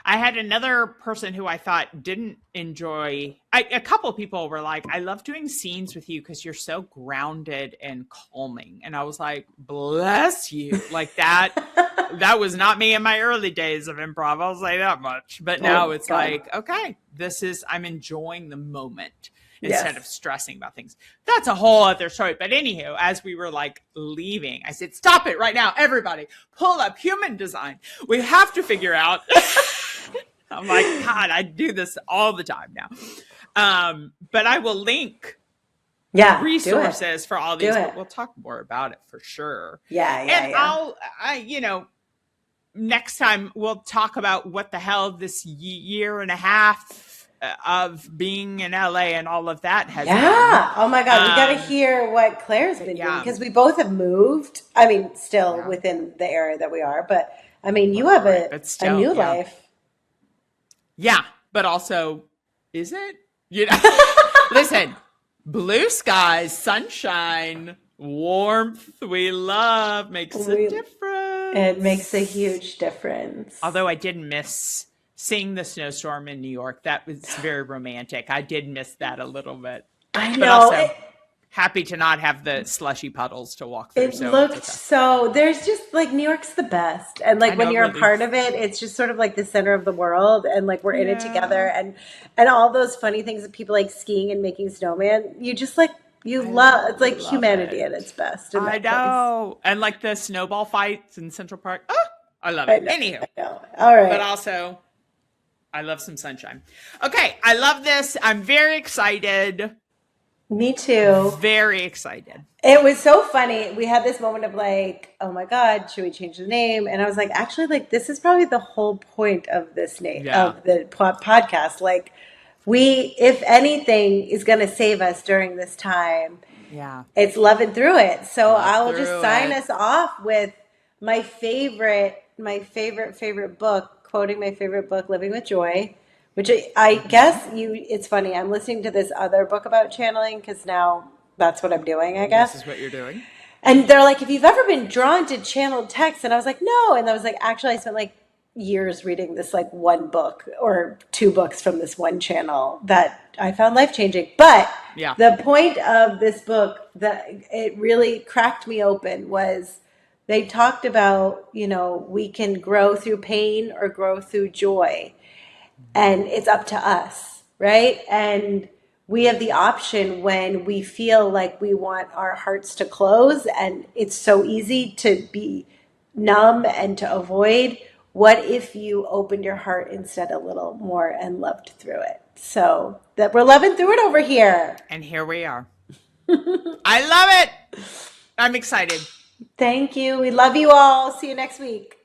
[SPEAKER 2] I had another person who I thought didn't enjoy. A couple people were like, "I love doing scenes with you because you're so grounded and calming," and I was like, "Bless you!" Like that. That was not me in my early days of improv. I'll say that much. But now it's like, okay, I'm enjoying the moment instead of stressing about things. That's a whole other story. But anywho, as we were like leaving, I said, stop it right now. Everybody pull up human design. We have to figure out. I'm like, God, I do this all the time now. But I will link resources for all these. We'll talk more about it for sure. And next time we'll talk about what the hell this year and a half of being in LA and all of that has been.
[SPEAKER 1] Oh my God. We got to hear what Claire's been doing, because we both have moved. I mean, still within the area that we are, but I mean, you have a new life.
[SPEAKER 2] Yeah. But also, is it? Listen, blue skies, sunshine, warmth, we love, makes a difference.
[SPEAKER 1] It makes a huge difference.
[SPEAKER 2] Although I did miss seeing the snowstorm in New York. That was very romantic. I did miss that a little bit.
[SPEAKER 1] I know.
[SPEAKER 2] But also, happy to not have the slushy puddles to walk through.
[SPEAKER 1] It looked so, there's just like, New York's the best. And like when you're a part of it, it's just sort of like the center of the world. And like we're in it together. And all those funny things that people like skiing and making snowman, you just like, it's like humanity at its best.
[SPEAKER 2] I know. Place. And like the snowball fights in Central Park. Oh, I love it. Anywho.
[SPEAKER 1] All right.
[SPEAKER 2] But also, I love some sunshine. Okay. I love this. I'm very excited.
[SPEAKER 1] Me too.
[SPEAKER 2] Very excited.
[SPEAKER 1] It was so funny. We had this moment of like, oh my God, should we change the name? And I was like, actually, like, this is probably the whole point of this name, of the podcast. Like, if anything is going to save us during this time, it's loving through it. So I will just sign us off with my favorite book, quoting my favorite book, Living with Joy, which I guess it's funny. I'm listening to this other book about channeling because now that's what I'm doing, I guess.
[SPEAKER 2] This is what you're doing.
[SPEAKER 1] And they're like, have you ever been drawn to channeled text? And I was like, no. And I was like, actually, I spent like years reading this like one book or two books from this one channel that I found life-changing. But the point of this book that it really cracked me open was they talked about, we can grow through pain or grow through joy. And it's up to us, right? And we have the option when we feel like we want our hearts to close and it's so easy to be numb and to avoid. what if you opened your heart instead a little more and loved through it? So that we're loving through it over here.
[SPEAKER 2] And here we are. I love it. I'm excited.
[SPEAKER 1] Thank you. We love you all. See you next week.